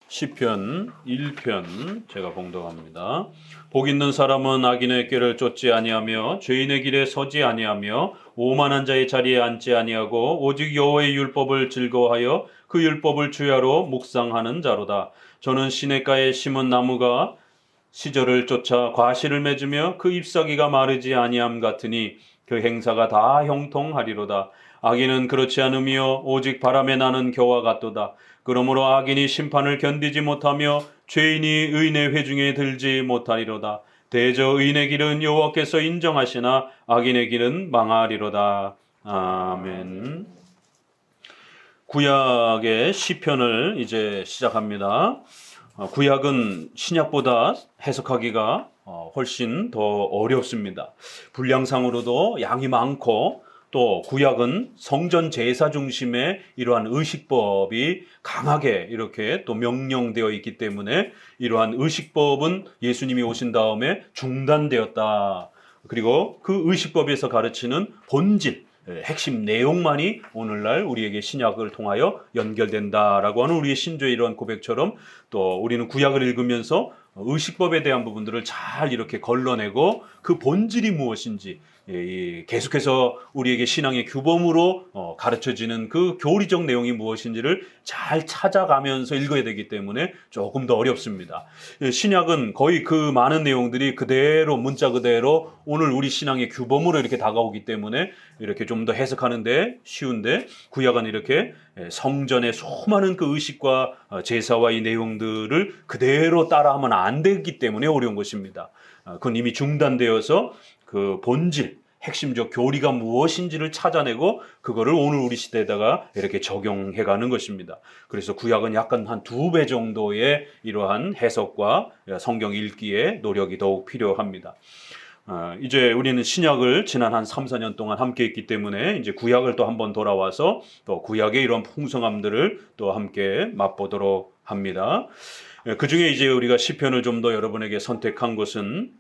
시편 1편 제가 봉독합니다. 복 있는 사람은 악인의 꾀를 쫓지 아니하며 죄인의 길에 서지 아니하며 오만한 자의 자리에 앉지 아니하고 오직 여호와의 율법을 즐거워하여 그 율법을 주야로 묵상하는 자로다. 저는 시냇가에 심은 나무가 시절을 쫓아 과실을 맺으며 그 잎사귀가 마르지 아니함 같으니 그 행사가 다 형통하리로다. 악인은 그렇지 않으며 오직 바람에 나는 겨와 같도다. 그러므로 악인이 심판을 견디지 못하며 죄인이 의인의 회중에 들지 못하리로다. 대저 의인의 길은 여호와께서 인정하시나 악인의 길은 망하리로다. 아멘. 구약의 시편을 이제 시작합니다. 구약은 신약보다 해석하기가 훨씬 더 어렵습니다. 분량상으로도 양이 많고 또 구약은 성전 제사 중심의 이러한 의식법이 강하게 이렇게 또 명령되어 있기 때문에 이러한 의식법은 예수님이 오신 다음에 중단되었다. 그리고 그 의식법에서 가르치는 본질, 핵심 내용만이 오늘날 우리에게 신약을 통하여 연결된다라고 하는 우리의 신조의 이러한 고백처럼 또 우리는 구약을 읽으면서 의식법에 대한 부분들을 잘 이렇게 걸러내고 그 본질이 무엇인지 계속해서 우리에게 신앙의 규범으로 가르쳐지는 그 교리적 내용이 무엇인지를 잘 찾아가면서 읽어야 되기 때문에 조금 더 어렵습니다. 신약은 거의 그 많은 내용들이 그대로 문자 그대로 오늘 우리 신앙의 규범으로 이렇게 다가오기 때문에 이렇게 좀 더 해석하는데 쉬운데 구약은 이렇게 성전의 수많은 그 의식과 제사와 이 내용들을 그대로 따라하면 안 되기 때문에 어려운 것입니다. 그건 이미 중단되어서 그 본질, 핵심적 교리가 무엇인지를 찾아내고 그거를 오늘 우리 시대에다가 이렇게 적용해가는 것입니다. 그래서 구약은 약간 한 2배 정도의 이러한 해석과 성경 읽기에 노력이 더욱 필요합니다. 이제 우리는 신약을 지난 한 3, 4년 동안 함께 했기 때문에 이제 구약을 또 한번 돌아와서 또 구약의 이런 풍성함들을 또 함께 맛보도록 합니다. 그 중에 이제 우리가 시편을 좀 더 여러분에게 선택한 것은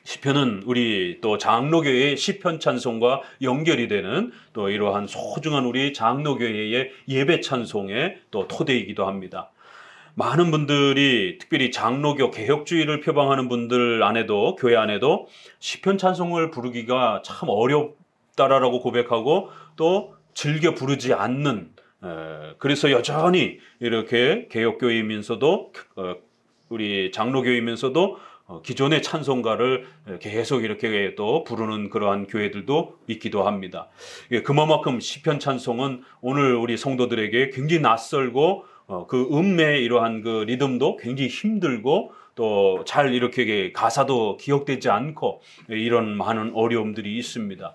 시편은 우리 또 장로교회의 시편 찬송과 연결이 되는 또 이러한 소중한 우리 장로교회의 예배 찬송의 또 토대이기도 합니다. 많은 분들이 특별히 장로교 개혁주의를 표방하는 분들 안에도 교회 안에도 시편 찬송을 부르기가 참 어렵다라고 고백하고 또 즐겨 부르지 않는 그래서 여전히 이렇게 개혁교회이면서도 우리 장로교회이면서도 기존의 찬송가를 계속 이렇게 또 부르는 그러한 교회들도 있기도 합니다. 그만큼 시편 찬송은 오늘 우리 성도들에게 굉장히 낯설고 그 음의 이러한 그 리듬도 굉장히 힘들고 또 잘 이렇게 가사도 기억되지 않고 이런 많은 어려움들이 있습니다.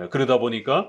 그러다 보니까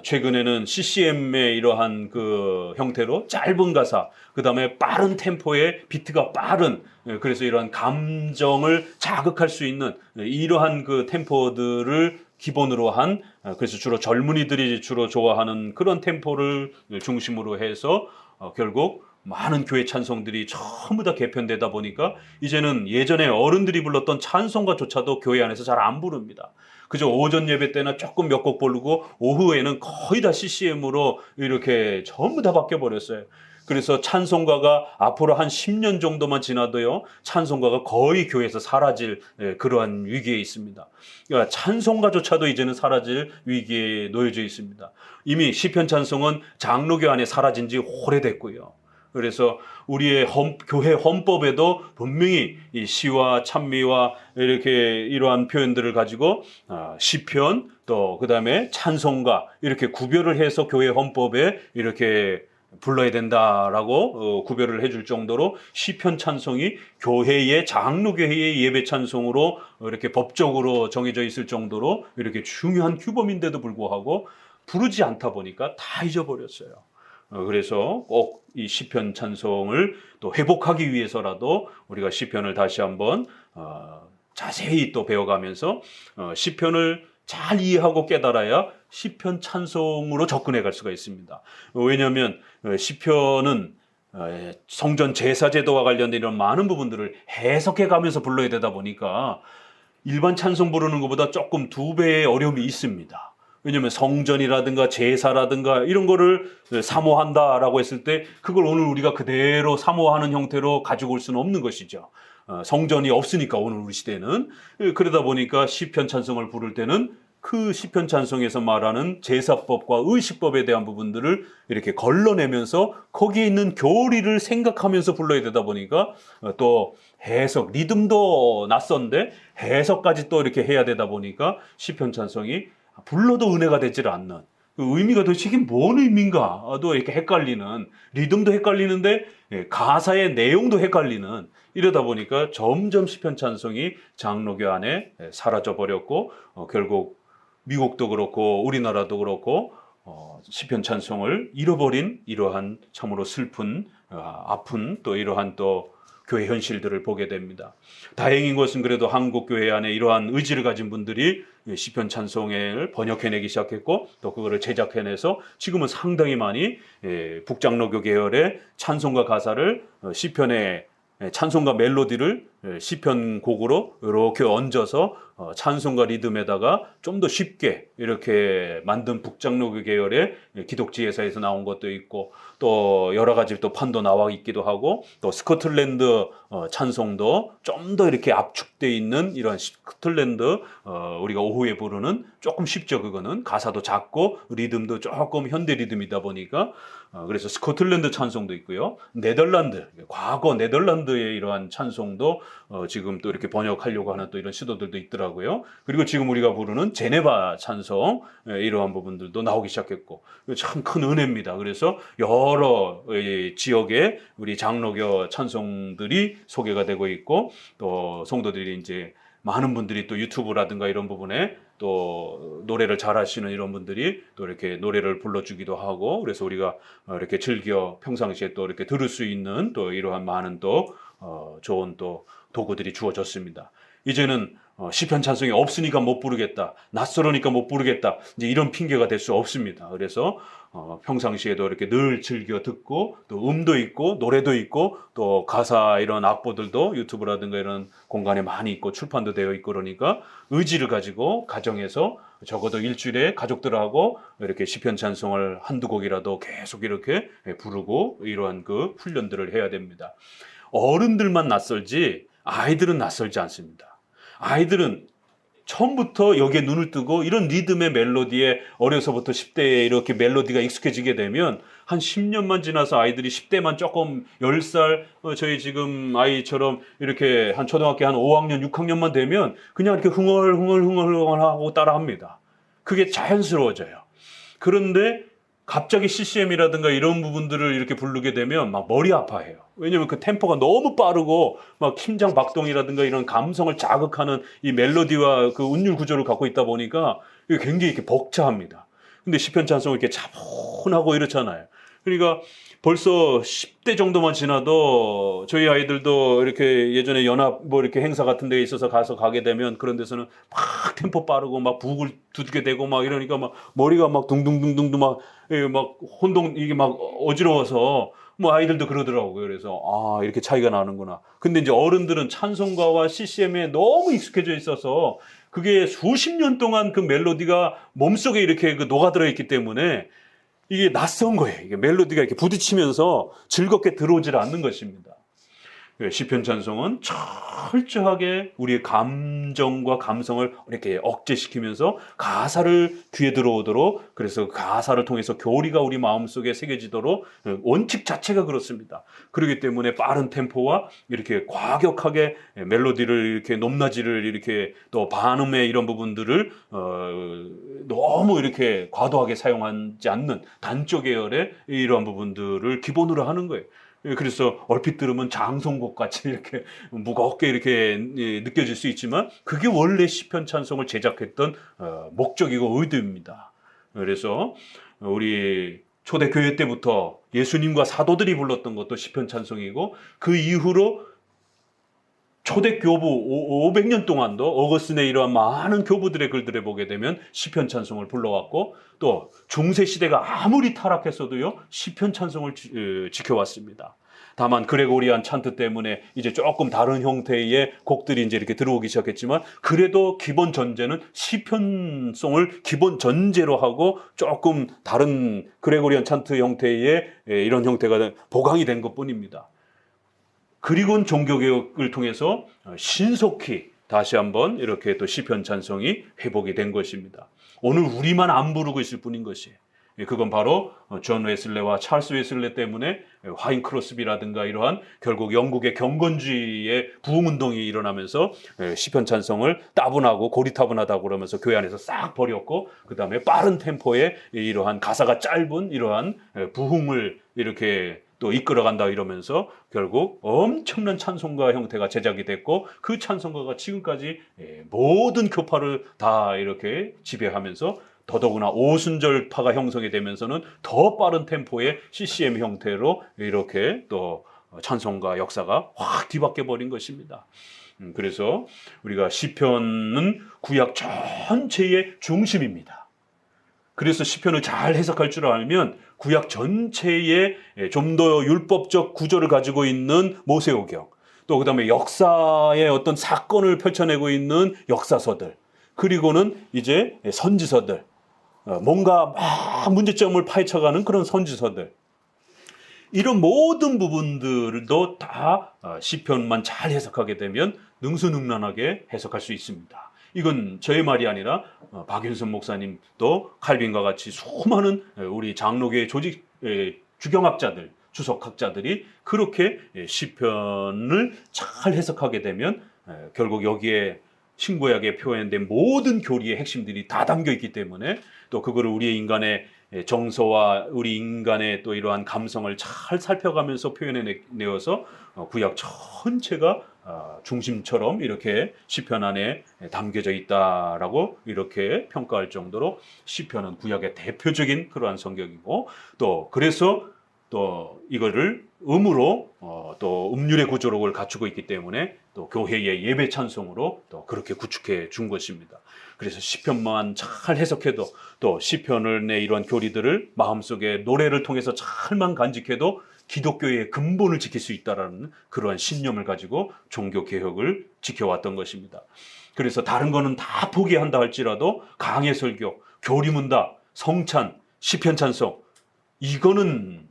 최근에는 CCM의 이러한 그 형태로 짧은 가사, 그 다음에 빠른 템포의 비트가 빠른, 그래서 이러한 감정을 자극할 수 있는 이러한 그 템포들을 기본으로 한, 그래서 주로 젊은이들이 주로 좋아하는 그런 템포를 중심으로 해서 결국 많은 교회 찬송들이 전부 다 개편되다 보니까 이제는 예전에 어른들이 불렀던 찬송가조차도 교회 안에서 잘 안 부릅니다. 그저 오전 예배 때나 조금 몇 곡 부르고 오후에는 거의 다 CCM으로 이렇게 전부 다 바뀌어버렸어요. 그래서 찬송가가 앞으로 한 10년 정도만 지나도요, 찬송가가 거의 교회에서 사라질 그러한 위기에 있습니다. 그러니까 찬송가조차도 이제는 사라질 위기에 놓여져 있습니다. 이미 시편 찬송은 장로교 안에 사라진 지 오래됐고요. 그래서 우리의 교회 헌법에도 분명히 이 시와 찬미와 이렇게 이러한 표현들을 가지고 시편 또 그다음에 찬송가 이렇게 구별을 해서 교회 헌법에 이렇게 불러야 된다라고 구별을 해줄 정도로 시편 찬송이 교회의 장로교회의 예배 찬송으로 이렇게 법적으로 정해져 있을 정도로 이렇게 중요한 규범인데도 불구하고 부르지 않다 보니까 다 잊어버렸어요. 그래서 꼭 이 시편 찬송을 또 회복하기 위해서라도 우리가 시편을 다시 한번 자세히 또 배워가면서 시편을 잘 이해하고 깨달아야 시편 찬송으로 접근해 갈 수가 있습니다. 왜냐하면 시편은 성전 제사 제도와 관련된 이런 많은 부분들을 해석해 가면서 불러야 되다 보니까 일반 찬송 부르는 것보다 조금 2배의 어려움이 있습니다. 왜냐하면 성전이라든가 제사라든가 이런 거를 사모한다라고 했을 때 그걸 오늘 우리가 그대로 사모하는 형태로 가지고 올 수는 없는 것이죠. 성전이 없으니까 오늘 우리 시대는. 그러다 보니까 시편 찬송을 부를 때는 그 시편 찬송에서 말하는 제사법과 의식법에 대한 부분들을 이렇게 걸러내면서 거기에 있는 교리를 생각하면서 불러야 되다 보니까 또 해석, 리듬도 낯선데 해석까지 또 이렇게 해야 되다 보니까 시편 찬송이 불러도 은혜가 되질 않는, 그 의미가 도대체 이게 뭔 의미인가도 이렇게 헷갈리는, 리듬도 헷갈리는데 가사의 내용도 헷갈리는, 이러다 보니까 점점 시편 찬송이 장로교 안에 사라져 버렸고 결국 미국도 그렇고 우리나라도 그렇고 시편 찬송을 잃어버린 이러한 참으로 슬픈 아픈 또 이러한 또 교회 현실들을 보게 됩니다. 다행인 것은 그래도 한국 교회 안에 이러한 의지를 가진 분들이 시편 찬송을 번역해내기 시작했고 또 그거를 제작해내서 지금은 상당히 많이 북장로교 계열의 찬송가 가사를 시편의 찬송가 멜로디를 시편 곡으로 이렇게 얹어서 찬송가 리듬에다가 좀 더 쉽게 이렇게 만든 북장로교 계열의 기독지혜사에서 나온 것도 있고 또 여러 가지 또 판도 나와 있기도 하고 또 스코틀랜드 찬송도 좀 더 이렇게 압축되어 있는 이런 스코틀랜드 우리가 오후에 부르는 조금 쉽죠. 그거는 가사도 작고 리듬도 조금 현대 리듬이다 보니까 그래서 스코틀랜드 찬송도 있고요. 네덜란드, 과거 네덜란드의 이러한 찬송도 지금 또 이렇게 번역하려고 하는 또 이런 시도들도 있더라고요. 그리고 지금 우리가 부르는 제네바 찬송 이러한 부분들도 나오기 시작했고 참 큰 은혜입니다. 그래서 여러 지역의 우리 장로교 찬송들이 소개가 되고 있고 또 성도들이 이제 많은 분들이 또 유튜브라든가 이런 부분에 또 노래를 잘하시는 이런 분들이 또 이렇게 노래를 불러주기도 하고 그래서 우리가 이렇게 즐겨 평상시에 또 이렇게 들을 수 있는 또 이러한 많은 또 좋은 또 도구들이 주어졌습니다. 이제는 시편 찬송이 없으니까 못 부르겠다, 낯설으니까 못 부르겠다, 이제 이런 핑계가 될 수 없습니다. 그래서 평상시에도 이렇게 늘 즐겨 듣고 또 음도 있고 노래도 있고 또 가사 이런 악보들도 유튜브라든가 이런 공간에 많이 있고 출판도 되어 있고 그러니까 의지를 가지고 가정에서 적어도 일주일에 가족들하고 이렇게 시편 찬송을 한두 곡이라도 계속 이렇게 부르고 이러한 그 훈련들을 해야 됩니다. 어른들만 낯설지 아이들은 낯설지 않습니다. 아이들은 처음부터 여기에 눈을 뜨고 이런 리듬의 멜로디에 어려서부터 10대에 이렇게 멜로디가 익숙해지게 되면 한 10년만 지나서 아이들이 10대만 조금 10살 저희 지금 아이처럼 이렇게 한 초등학교 한 5학년 6학년만 되면 그냥 이렇게 흥얼흥얼 하고 따라합니다. 그게 자연스러워져요. 그런데 갑자기 CCM이라든가 이런 부분들을 이렇게 부르게 되면 막 머리 아파해요. 왜냐면 그 템포가 너무 빠르고 막 심장 박동이라든가 이런 감성을 자극하는 이 멜로디와 그 운율 구조를 갖고 있다 보니까 이게 굉장히 이렇게 벅차합니다. 근데 시편 찬송은 이렇게 차분하고 이렇잖아요. 그러니까 벌써 10대 정도만 지나도 저희 아이들도 이렇게 예전에 연합 뭐 이렇게 행사 같은 데에 있어서 가게 되면 그런 데서는 막 템포 빠르고 막 북을 두들게 되고 막 이러니까 막 머리가 막 둥둥둥둥 막 혼동 이게 막 어지러워서 뭐 아이들도 그러더라고요. 그래서 이렇게 차이가 나는구나. 근데 이제 어른들은 찬송가와 CCM에 너무 익숙해져 있어서 그게 수십 년 동안 그 멜로디가 몸속에 이렇게 그 녹아들어 있기 때문에 이게 낯선 거예요. 이게 멜로디가 이렇게 부딪히면서 즐겁게 들어오질 않는 것입니다. 시편 찬송은 철저하게 우리의 감정과 감성을 이렇게 억제시키면서 가사를 귀에 들어오도록 그래서 가사를 통해서 교리가 우리 마음속에 새겨지도록 원칙 자체가 그렇습니다. 그렇기 때문에 빠른 템포와 이렇게 과격하게 멜로디를 이렇게 높낮이를 이렇게 또 반음의 이런 부분들을 너무 이렇게 과도하게 사용하지 않는 단조 계열의 이러한 부분들을 기본으로 하는 거예요. 그래서 얼핏 들으면 장송곡 같이 이렇게 무겁게 이렇게 느껴질 수 있지만 그게 원래 시편 찬송을 제작했던 목적이고 의도입니다. 그래서 우리 초대교회 때부터 예수님과 사도들이 불렀던 것도 시편 찬송이고 그 이후로 초대교부 500년 동안도 어거스틴의 이러한 많은 교부들의 글들을 보게 되면 시편 찬송을 불러왔고 또 중세 시대가 아무리 타락했어도요 시편 찬송을 지켜왔습니다. 다만 그레고리안 찬트 때문에 이제 조금 다른 형태의 곡들이 이제 이렇게 들어오기 시작했지만 그래도 기본 전제는 시편송을 기본 전제로 하고 조금 다른 그레고리안 찬트 형태의 이런 형태가 보강이 된 것뿐입니다. 그리고는 종교개혁을 통해서 신속히 다시 한번 이렇게 또 시편 찬송이 회복이 된 것입니다. 오늘 우리만 안 부르고 있을 뿐인 것이에요. 그건 바로 존 웨슬레와 찰스 웨슬레 때문에 화인 크로스비라든가 이러한 결국 영국의 경건주의의 부흥운동이 일어나면서 시편 찬송을 따분하고 고리타분하다고 그러면서 교회 안에서 싹 버렸고 그 다음에 빠른 템포의 이러한 가사가 짧은 이러한 부흥을 이렇게 또 이끌어간다 이러면서 결국 엄청난 찬송가 형태가 제작이 됐고 그 찬송가가 지금까지 모든 교파를 다 이렇게 지배하면서 더더구나 오순절파가 형성이 되면서는 더 빠른 템포의 CCM 형태로 이렇게 또 찬송가 역사가 확 뒤바뀌어 버린 것입니다. 그래서 우리가 시편은 구약 전체의 중심입니다. 그래서 시편을 잘 해석할 줄 알면 구약 전체의 좀 더 율법적 구조를 가지고 있는 모세오경, 또 그다음에 역사의 어떤 사건을 펼쳐내고 있는 역사서들, 그리고는 이제 선지서들, 뭔가 막 문제점을 파헤쳐가는 그런 선지서들, 이런 모든 부분들도 다 시편만 잘 해석하게 되면 능수능란하게 해석할 수 있습니다. 이건 저의 말이 아니라 박윤선 목사님도 칼빈과 같이 수많은 우리 장로교의 조직 주경학자들, 주석학자들이 그렇게 시편을 잘 해석하게 되면 결국 여기에 신구약에 표현된 모든 교리의 핵심들이 다 담겨 있기 때문에 또 그거를 우리의 인간의 정서와 우리 인간의 또 이러한 감성을 잘 살펴가면서 표현해내어서 구약 전체가 중심처럼 이렇게 시편 안에 담겨져 있다라고 이렇게 평가할 정도로 시편은 구약의 대표적인 그러한 성경이고, 또 그래서 또 이거를 음으로 또 음률의 구조력을 갖추고 있기 때문에 또 교회의 예배 찬송으로 또 그렇게 구축해 준 것입니다. 그래서 시편만 잘 해석해도 또 시편을 내 이런 교리들을 마음속에 노래를 통해서 잘만 간직해도 기독교의 근본을 지킬 수 있다라는 그러한 신념을 가지고 종교 개혁을 지켜왔던 것입니다. 그래서 다른 거는 다 포기한다 할지라도 강해 설교, 교리문답, 성찬, 시편 찬송, 이거는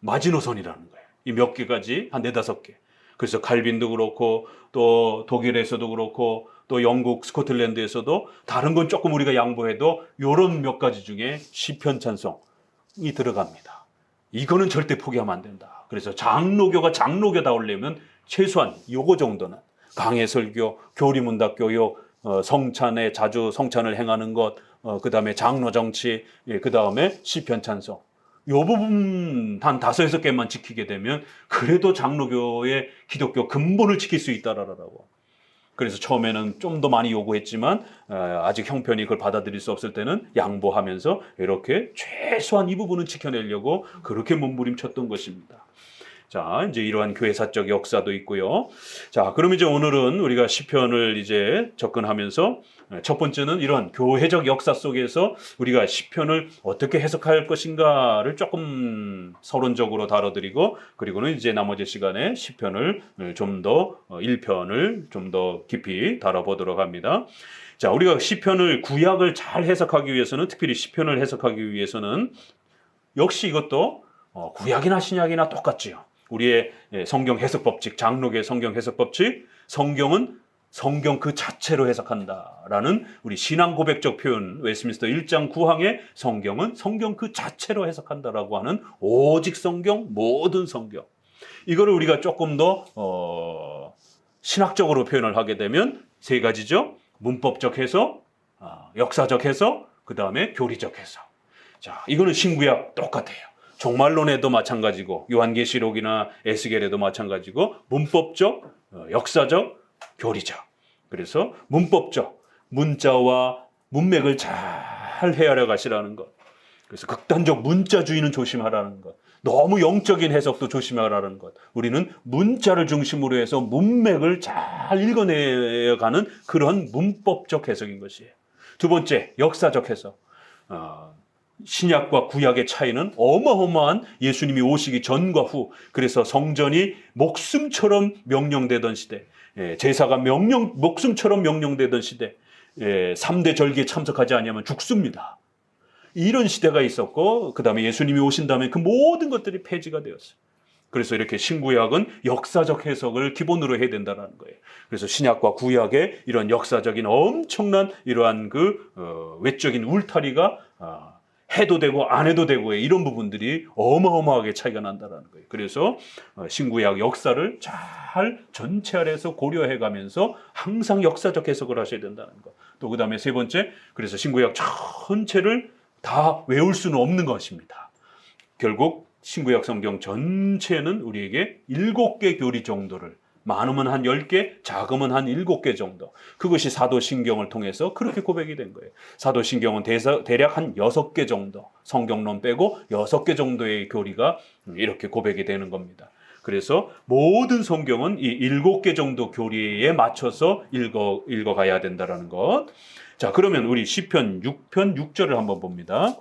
마지노선이라는 거예요. 이 몇 개까지 한 4-5개. 그래서 칼빈도 그렇고 또 독일에서도 그렇고 또 영국 스코틀랜드에서도 다른 건 조금 우리가 양보해도 요런 몇 가지 중에 시편 찬송이 들어갑니다. 이거는 절대 포기하면 안 된다. 그래서 장로교가 장로교다우려면 최소한 요거 정도는 강해 설교, 교리문답 교육, 성찬에 자주 성찬을 행하는 것, 그 다음에 장로 정치, 그 다음에 시편 찬송. 요 부분 한 5-6개만 지키게 되면 그래도 장로교의 기독교 근본을 지킬 수 있다라고. 그래서 처음에는 좀 더 많이 요구했지만 아직 형편이 그걸 받아들일 수 없을 때는 양보하면서 이렇게 최소한 이 부분은 지켜내려고 그렇게 몸부림쳤던 것입니다. 자, 이제 이러한 교회사적 역사도 있고요. 자, 그럼 이제 오늘은 우리가 시편을 이제 접근하면서 첫 번째는 이러한 교회적 역사 속에서 우리가 시편을 어떻게 해석할 것인가를 조금 서론적으로 다뤄드리고, 그리고는 이제 나머지 시간에 시편을 좀 더 1편을 좀 더 깊이 다뤄보도록 합니다. 자, 우리가 시편을 구약을 잘 해석하기 위해서는, 특별히 시편을 해석하기 위해서는 역시 이것도 구약이나 신약이나 똑같지요. 우리의 성경 해석 법칙, 장로교의 성경 해석 법칙, 성경은 성경 그 자체로 해석한다라는 우리 신앙 고백적 표현, 웨스트민스터 1장 9항에 성경은 성경 그 자체로 해석한다라고 하는 오직 성경, 모든 성경. 이거를 우리가 조금 더 신학적으로 표현을 하게 되면 3가지죠. 문법적 해석, 역사적 해석, 그 다음에 교리적 해석. 자, 이거는 신구약 똑같아요. 종말론에도 마찬가지고 요한계시록이나 에스겔에도 마찬가지고 문법적, 역사적, 교리적. 그래서 문법적, 문자와 문맥을 잘 헤아려 가시라는 것. 그래서 극단적 문자주의는 조심하라는 것. 너무 영적인 해석도 조심하라는 것. 우리는 문자를 중심으로 해서 문맥을 잘 읽어내가는 그런 문법적 해석인 것이에요. 두 번째, 역사적 해석. 신약과 구약의 차이는 어마어마한 예수님이 오시기 전과 후, 그래서 성전이 목숨처럼 명령되던 시대, 제사가 목숨처럼 명령되던 시대, 3대 절기에 참석하지 않으면 죽습니다. 이런 시대가 있었고, 그 다음에 예수님이 오신 다음에 그 모든 것들이 폐지가 되었어요. 그래서 이렇게 신구약은 역사적 해석을 기본으로 해야 된다는 거예요. 그래서 신약과 구약의 이런 역사적인 엄청난 이러한 외적인 울타리가 해도 되고 안 해도 되고의 이런 부분들이 어마어마하게 차이가 난다는 거예요. 그래서 신구약 역사를 잘 전체 아래에서 고려해 가면서 항상 역사적 해석을 하셔야 된다는 거. 또 그 다음에 세 번째, 그래서 신구약 전체를 다 외울 수는 없는 것입니다. 결국 신구약 성경 전체는 우리에게 7개 교리 정도를, 많으면 한 10개, 작으면 한 7개 정도, 그것이 사도신경을 통해서 그렇게 고백이 된 거예요. 사도신경은 대략 한 6개 정도, 성경론 빼고 6개 정도의 교리가 이렇게 고백이 되는 겁니다. 그래서 모든 성경은 이 7개 정도 교리에 맞춰서 읽어가야 된다는 것. 자, 그러면 우리 시편 6편 6절을 한번 봅니다.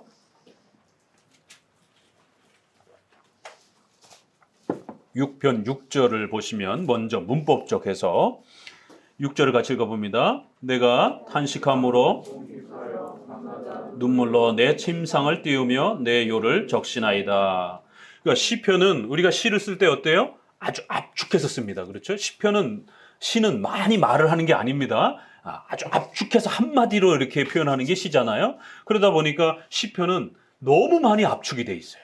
6편 6절을 보시면 먼저 문법적 해석 6절을 같이 읽어봅니다. 내가 탄식함으로 눈물로 내 침상을 띄우며 내 요를 적시나이다. 그러니까 시편은 우리가 시를 쓸 때 어때요? 아주 압축해서 씁니다. 그렇죠? 시는 많이 말을 하는 게 아닙니다. 아주 압축해서 한마디로 이렇게 표현하는 게 시잖아요. 그러다 보니까 시편은 너무 많이 압축이 돼 있어요.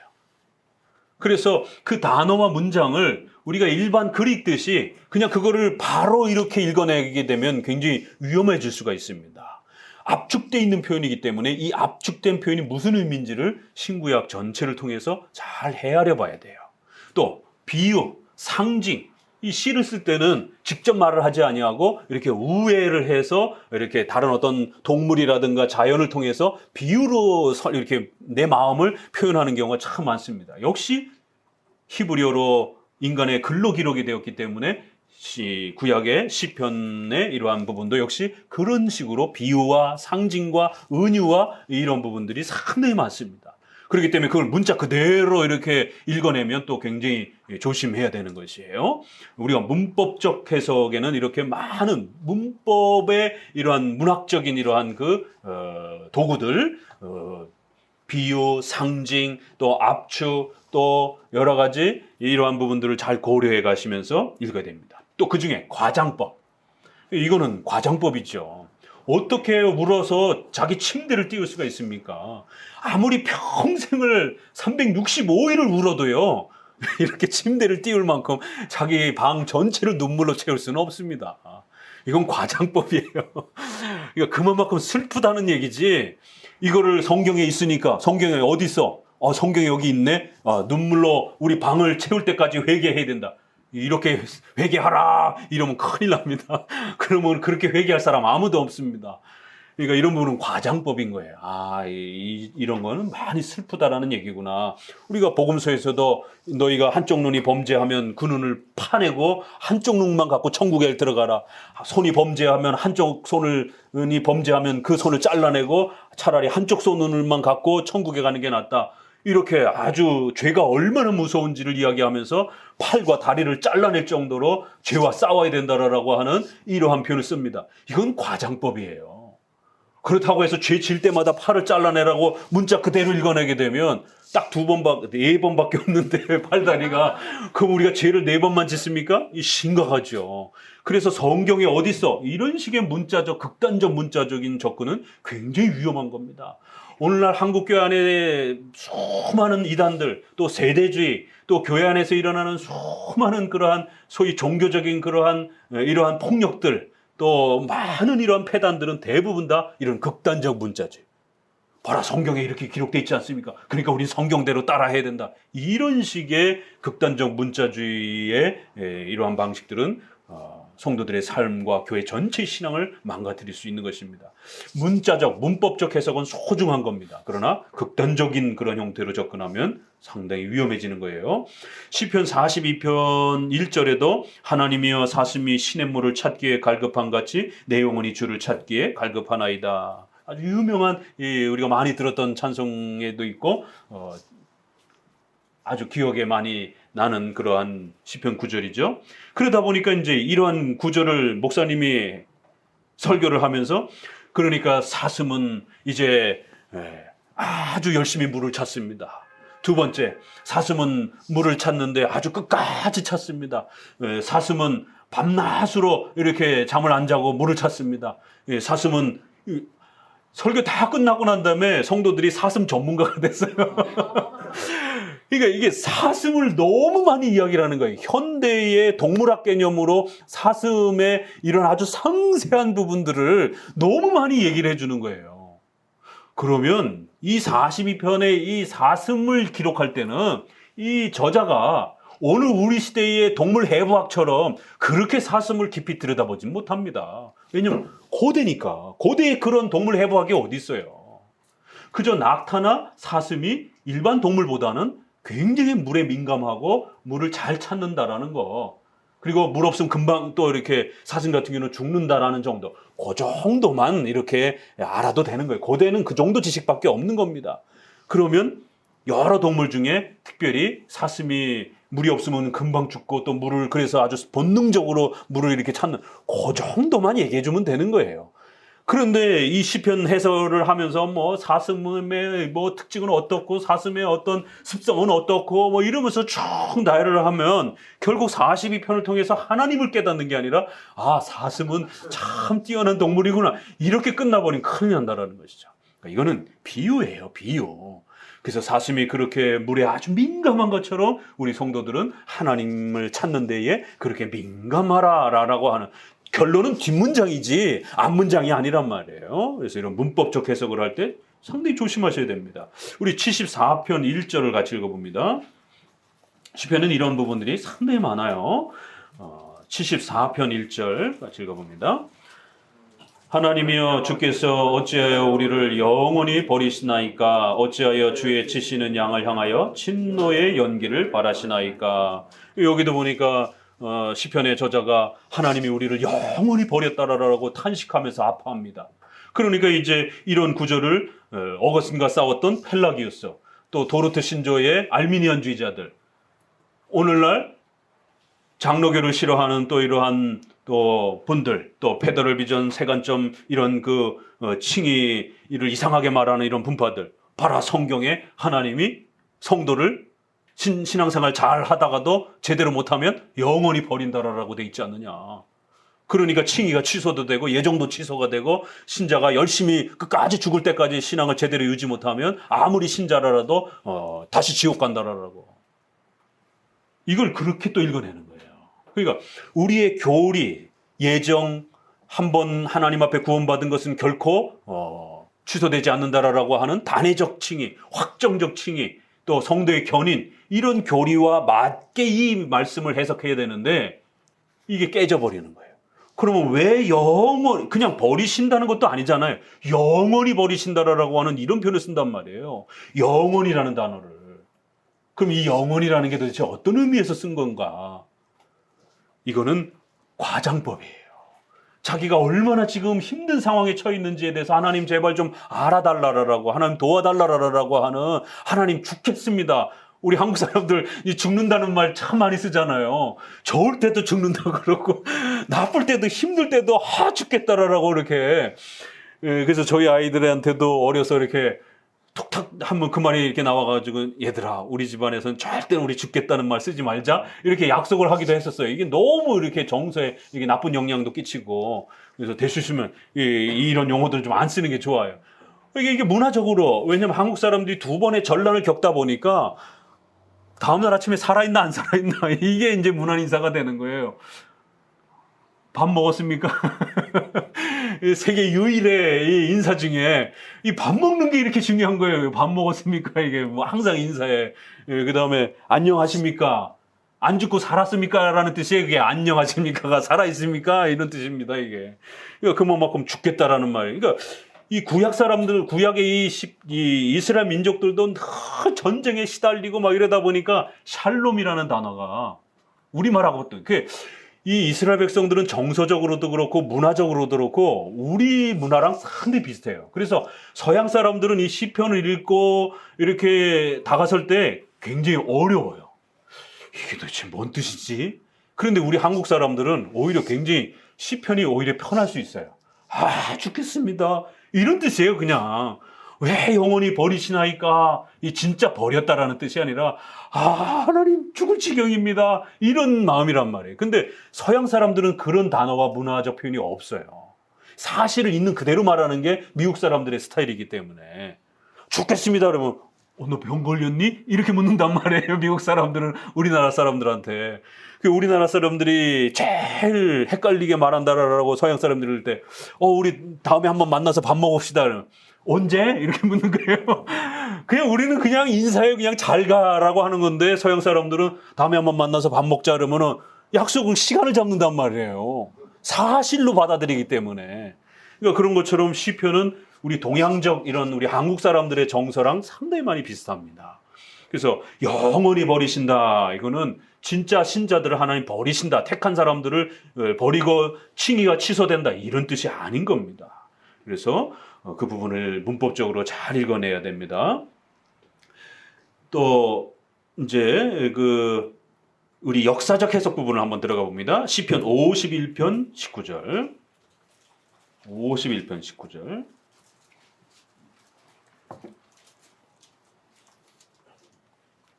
그래서 그 단어와 문장을 우리가 일반 글 읽듯이 그냥 그거를 바로 이렇게 읽어내게 되면 굉장히 위험해질 수가 있습니다. 압축되어 있는 표현이기 때문에 이 압축된 표현이 무슨 의미인지를 신구약 전체를 통해서 잘 헤아려 봐야 돼요. 또 비유, 상징, 이 시를 쓸 때는 직접 말을 하지 아니하고 이렇게 우회를 해서 이렇게 다른 어떤 동물이라든가 자연을 통해서 비유로 이렇게 내 마음을 표현하는 경우가 참 많습니다. 역시 히브리어로 인간의 글로 기록이 되었기 때문에 구약의 시편의 이러한 부분도 역시 그런 식으로 비유와 상징과 은유와 이런 부분들이 상당히 많습니다. 그렇기 때문에 그걸 문자 그대로 이렇게 읽어내면 또 굉장히 조심해야 되는 것이에요. 우리가 문법적 해석에는 이렇게 많은 문법의 이러한 문학적인 이러한 도구들, 비유, 상징, 또 압축, 또 여러 가지 이러한 부분들을 잘 고려해 가시면서 읽어야 됩니다. 또 그 중에 과장법. 이거는 과장법이죠. 어떻게 울어서 자기 침대를 띄울 수가 있습니까? 아무리 평생을 365일을 울어도요, 이렇게 침대를 띄울 만큼 자기 방 전체를 눈물로 채울 수는 없습니다. 이건 과장법이에요. 그러니까 그만큼 슬프다는 얘기지, 이거를 성경에 있으니까, 성경에 어디 있어? 성경에 여기 있네? 눈물로 우리 방을 채울 때까지 회개해야 된다. 이렇게 회개하라! 이러면 큰일 납니다. 그러면 그렇게 회개할 사람 아무도 없습니다. 그러니까 이런 부분은 과장법인 거예요. 이런 거는 많이 슬프다라는 얘기구나. 우리가 복음서에서도 너희가 한쪽 눈이 범죄하면 그 눈을 파내고 한쪽 눈만 갖고 천국에 들어가라. 손이 범죄하면 한쪽 손이 범죄하면 그 손을 잘라내고 차라리 한쪽 손만 갖고 천국에 가는 게 낫다. 이렇게 아주 죄가 얼마나 무서운지를 이야기하면서 팔과 다리를 잘라낼 정도로 죄와 싸워야 된다라고 하는 이러한 표현을 씁니다. 이건 과장법이에요. 그렇다고 해서 죄 질 때마다 팔을 잘라내라고 문자 그대로 읽어내게 되면 딱 4번밖에 없는데 팔다리가, 그럼 우리가 죄를 4번만 짓습니까? 심각하죠. 그래서 성경에 어디 있어? 이런 식의 극단적 문자적인 접근은 굉장히 위험한 겁니다. 오늘날 한국교회 안에 수많은 이단들, 또 세대주의, 또 교회 안에서 일어나는 수많은 그러한 소위 종교적인 이러한 폭력들, 또 많은 이러한 폐단들은 대부분 다 이런 극단적 문자지. 봐라, 성경에 이렇게 기록되어 있지 않습니까? 그러니까 우린 성경대로 따라해야 된다. 이런 식의 극단적 문자주의의 이러한 방식들은 성도들의 삶과 교회 전체 신앙을 망가뜨릴 수 있는 것입니다. 문법적 해석은 소중한 겁니다. 그러나 극단적인 그런 형태로 접근하면 상당히 위험해지는 거예요. 시편 42편 1절에도 하나님이여 사슴이 시냇물을 찾기에 갈급한 같이 내 영혼이 주를 찾기에 갈급하나이다. 아주 유명한 우리가 많이 들었던 찬송에도 있고 아주 기억에 많이 나는 그러한 시편 구절이죠. 그러다 보니까 이제 이러한 구절을 목사님이 설교를 하면서 그러니까 사슴은 이제 아주 열심히 물을 찾습니다. 두 번째, 사슴은 물을 찾는데 아주 끝까지 찾습니다. 사슴은 밤낮으로 이렇게 잠을 안 자고 물을 찾습니다. 사슴은 설교 다 끝나고 난 다음에 성도들이 사슴 전문가가 됐어요. 그러니까 이게 사슴을 너무 많이 이야기를 하는 거예요. 현대의 동물학 개념으로 사슴의 이런 아주 상세한 부분들을 너무 많이 얘기를 해주는 거예요. 그러면 이 42편의 이 사슴을 기록할 때는 이 저자가 오늘 우리 시대의 동물 해부학처럼 그렇게 사슴을 깊이 들여다보진 못합니다. 왜냐면 고대니까. 고대에 그런 동물 해부학이 어디 있어요. 그저 낙타나 사슴이 일반 동물보다는 굉장히 물에 민감하고 물을 잘 찾는다라는 거. 그리고 물 없으면 금방 또 이렇게 사슴 같은 경우는 죽는다라는 정도. 그 정도만 이렇게 알아도 되는 거예요. 고대는 그 정도 지식밖에 없는 겁니다. 그러면 여러 동물 중에 특별히 사슴이 물이 없으면 금방 죽고 또 물을 그래서 아주 본능적으로 물을 이렇게 찾는 그 정도만 얘기해 주면 되는 거예요. 그런데 이 시편 해설을 하면서 뭐 사슴의 뭐 특징은 어떻고 사슴의 어떤 습성은 어떻고 뭐 이러면서 쭉 나열을 하면 결국 42편을 통해서 하나님을 깨닫는 게 아니라 아 사슴은 참 뛰어난 동물이구나 이렇게 끝나버리면 큰일 난다라는 것이죠. 그러니까 이거는 비유예요, 비유. 그래서 사슴이 그렇게 물에 아주 민감한 것처럼 우리 성도들은 하나님을 찾는 데에 그렇게 민감하라라고 하는 결론은 뒷문장이지 앞문장이 아니란 말이에요. 그래서 이런 문법적 해석을 할 때 상당히 조심하셔야 됩니다. 우리 74편 1절을 같이 읽어봅니다. 시편은 이런 부분들이 상당히 많아요. 74편 1절 같이 읽어봅니다. 하나님이여 주께서 어찌하여 우리를 영원히 버리시나이까 어찌하여 주의 치시는 양을 향하여 진노의 연기를 바라시나이까. 여기도 보니까 시편의 저자가 하나님이 우리를 영원히 버렸다라고 탄식하면서 아파합니다. 그러니까 이제 이런 구절을 어거스틴과 싸웠던 펠라기우스 또 도르트 신조의 알미니안주의자들 오늘날 장로교를 싫어하는 또 이러한 또 분들 또 페더럴 비전 세관점 이런 그 칭의 이를 이상하게 말하는 이런 분파들 봐라 성경에 하나님이 성도를 신앙생활 잘 하다가도 제대로 못하면 영원히 버린다라고 돼 있지 않느냐. 그러니까 칭의가 취소도 되고 예정도 취소가 되고 신자가 열심히 끝까지 죽을 때까지 신앙을 제대로 유지 못하면 아무리 신자라도 다시 지옥 간다라고. 이걸 그렇게 또 읽어내는 거예요. 그러니까 우리의 교리, 예정 한번 하나님 앞에 구원받은 것은 결코 취소되지 않는다라고 하는 단회적 칭의, 확정적 칭의 또 성도의 견인 이런 교리와 맞게 이 말씀을 해석해야 되는데 이게 깨져버리는 거예요. 그러면 왜 영원히 그냥 버리신다는 것도 아니잖아요. 영원히 버리신다라고 하는 이런 표현을 쓴단 말이에요. 영원이라는 단어를. 그럼 이 영원이라는 게 도대체 어떤 의미에서 쓴 건가? 이거는 과장법이에요. 자기가 얼마나 지금 힘든 상황에 처해 있는지에 대해서 하나님 제발 좀 알아달라라고 하나님 도와달라라고 하는 하나님 죽겠습니다. 우리 한국 사람들 죽는다는 말 참 많이 쓰잖아요. 좋을 때도 죽는다고 그러고 나쁠 때도 힘들 때도 죽겠다라고 이렇게. 그래서 저희 아이들한테도 어려서 이렇게 톡탁 하면 그 말이 이렇게 나와가지고 얘들아 우리 집안에서는 절대 우리 죽겠다는 말 쓰지 말자 이렇게 약속을 하기도 했었어요. 이게 너무 이렇게 정서에 이게 나쁜 영향도 끼치고 그래서 되시면 이런 용어들을 좀 안 쓰는 게 좋아요. 이게 문화적으로 왜냐면 한국 사람들이 두 번의 전란을 겪다 보니까 다음날 아침에 살아있나 안 살아있나 이게 이제 문화 인사가 되는 거예요. 밥 먹었습니까? 세계 유일의 이 인사 중에 이 밥 먹는 게 이렇게 중요한 거예요. 밥 먹었습니까? 이게 뭐 항상 인사해. 그 다음에 안녕하십니까? 안 죽고 살았습니까? 라는 뜻이에요. 그게 안녕하십니까가 살아있습니까? 이런 뜻입니다. 이게. 그러니까 그만큼 죽겠다라는 말이에요. 그러니까 이 구약 사람들, 구약의 이 이스라엘 민족들도 늘 전쟁에 시달리고 막 이러다 보니까 샬롬이라는 단어가 우리말하고 또 이 이스라엘 백성들은 정서적으로도 그렇고 문화적으로도 그렇고 우리 문화랑 상당히 비슷해요. 그래서 서양 사람들은 이 시편을 읽고 이렇게 다가설 때 굉장히 어려워요. 이게 도대체 뭔 뜻이지? 그런데 우리 한국 사람들은 오히려 굉장히 시편이 오히려 편할 수 있어요. 아, 죽겠습니다. 이런 뜻이에요, 그냥. 왜 영원히 버리시나이까? 이 진짜 버렸다라는 뜻이 아니라, 아, 하나님 죽을 지경입니다. 이런 마음이란 말이에요. 근데 서양 사람들은 그런 단어와 문화적 표현이 없어요. 사실을 있는 그대로 말하는 게 미국 사람들의 스타일이기 때문에. 죽겠습니다. 그러면, 너 병 걸렸니? 이렇게 묻는단 말이에요. 미국 사람들은 우리나라 사람들한테. 우리나라 사람들이 제일 헷갈리게 말한다라고 서양 사람들이 그럴 때, 우리 다음에 한번 만나서 밥 먹읍시다. 언제? 이렇게 묻는 거예요. 그냥 우리는 그냥 인사해, 그냥 잘 가라고 하는 건데, 서양 사람들은 다음에 한번 만나서 밥 먹자 그러면은 약속은 시간을 잡는단 말이에요. 사실로 받아들이기 때문에. 그러니까 그런 것처럼 시편은 우리 동양적 이런 우리 한국 사람들의 정서랑 상당히 많이 비슷합니다. 그래서 영원히 버리신다. 이거는 진짜 신자들을 하나님 버리신다. 택한 사람들을 버리고 칭의가 취소된다. 이런 뜻이 아닌 겁니다. 그래서 그 부분을 문법적으로 잘 읽어내야 됩니다. 또 이제 우리 역사적 해석 부분을 한번 들어가 봅니다. 시편 51편 19절. 51편 19절.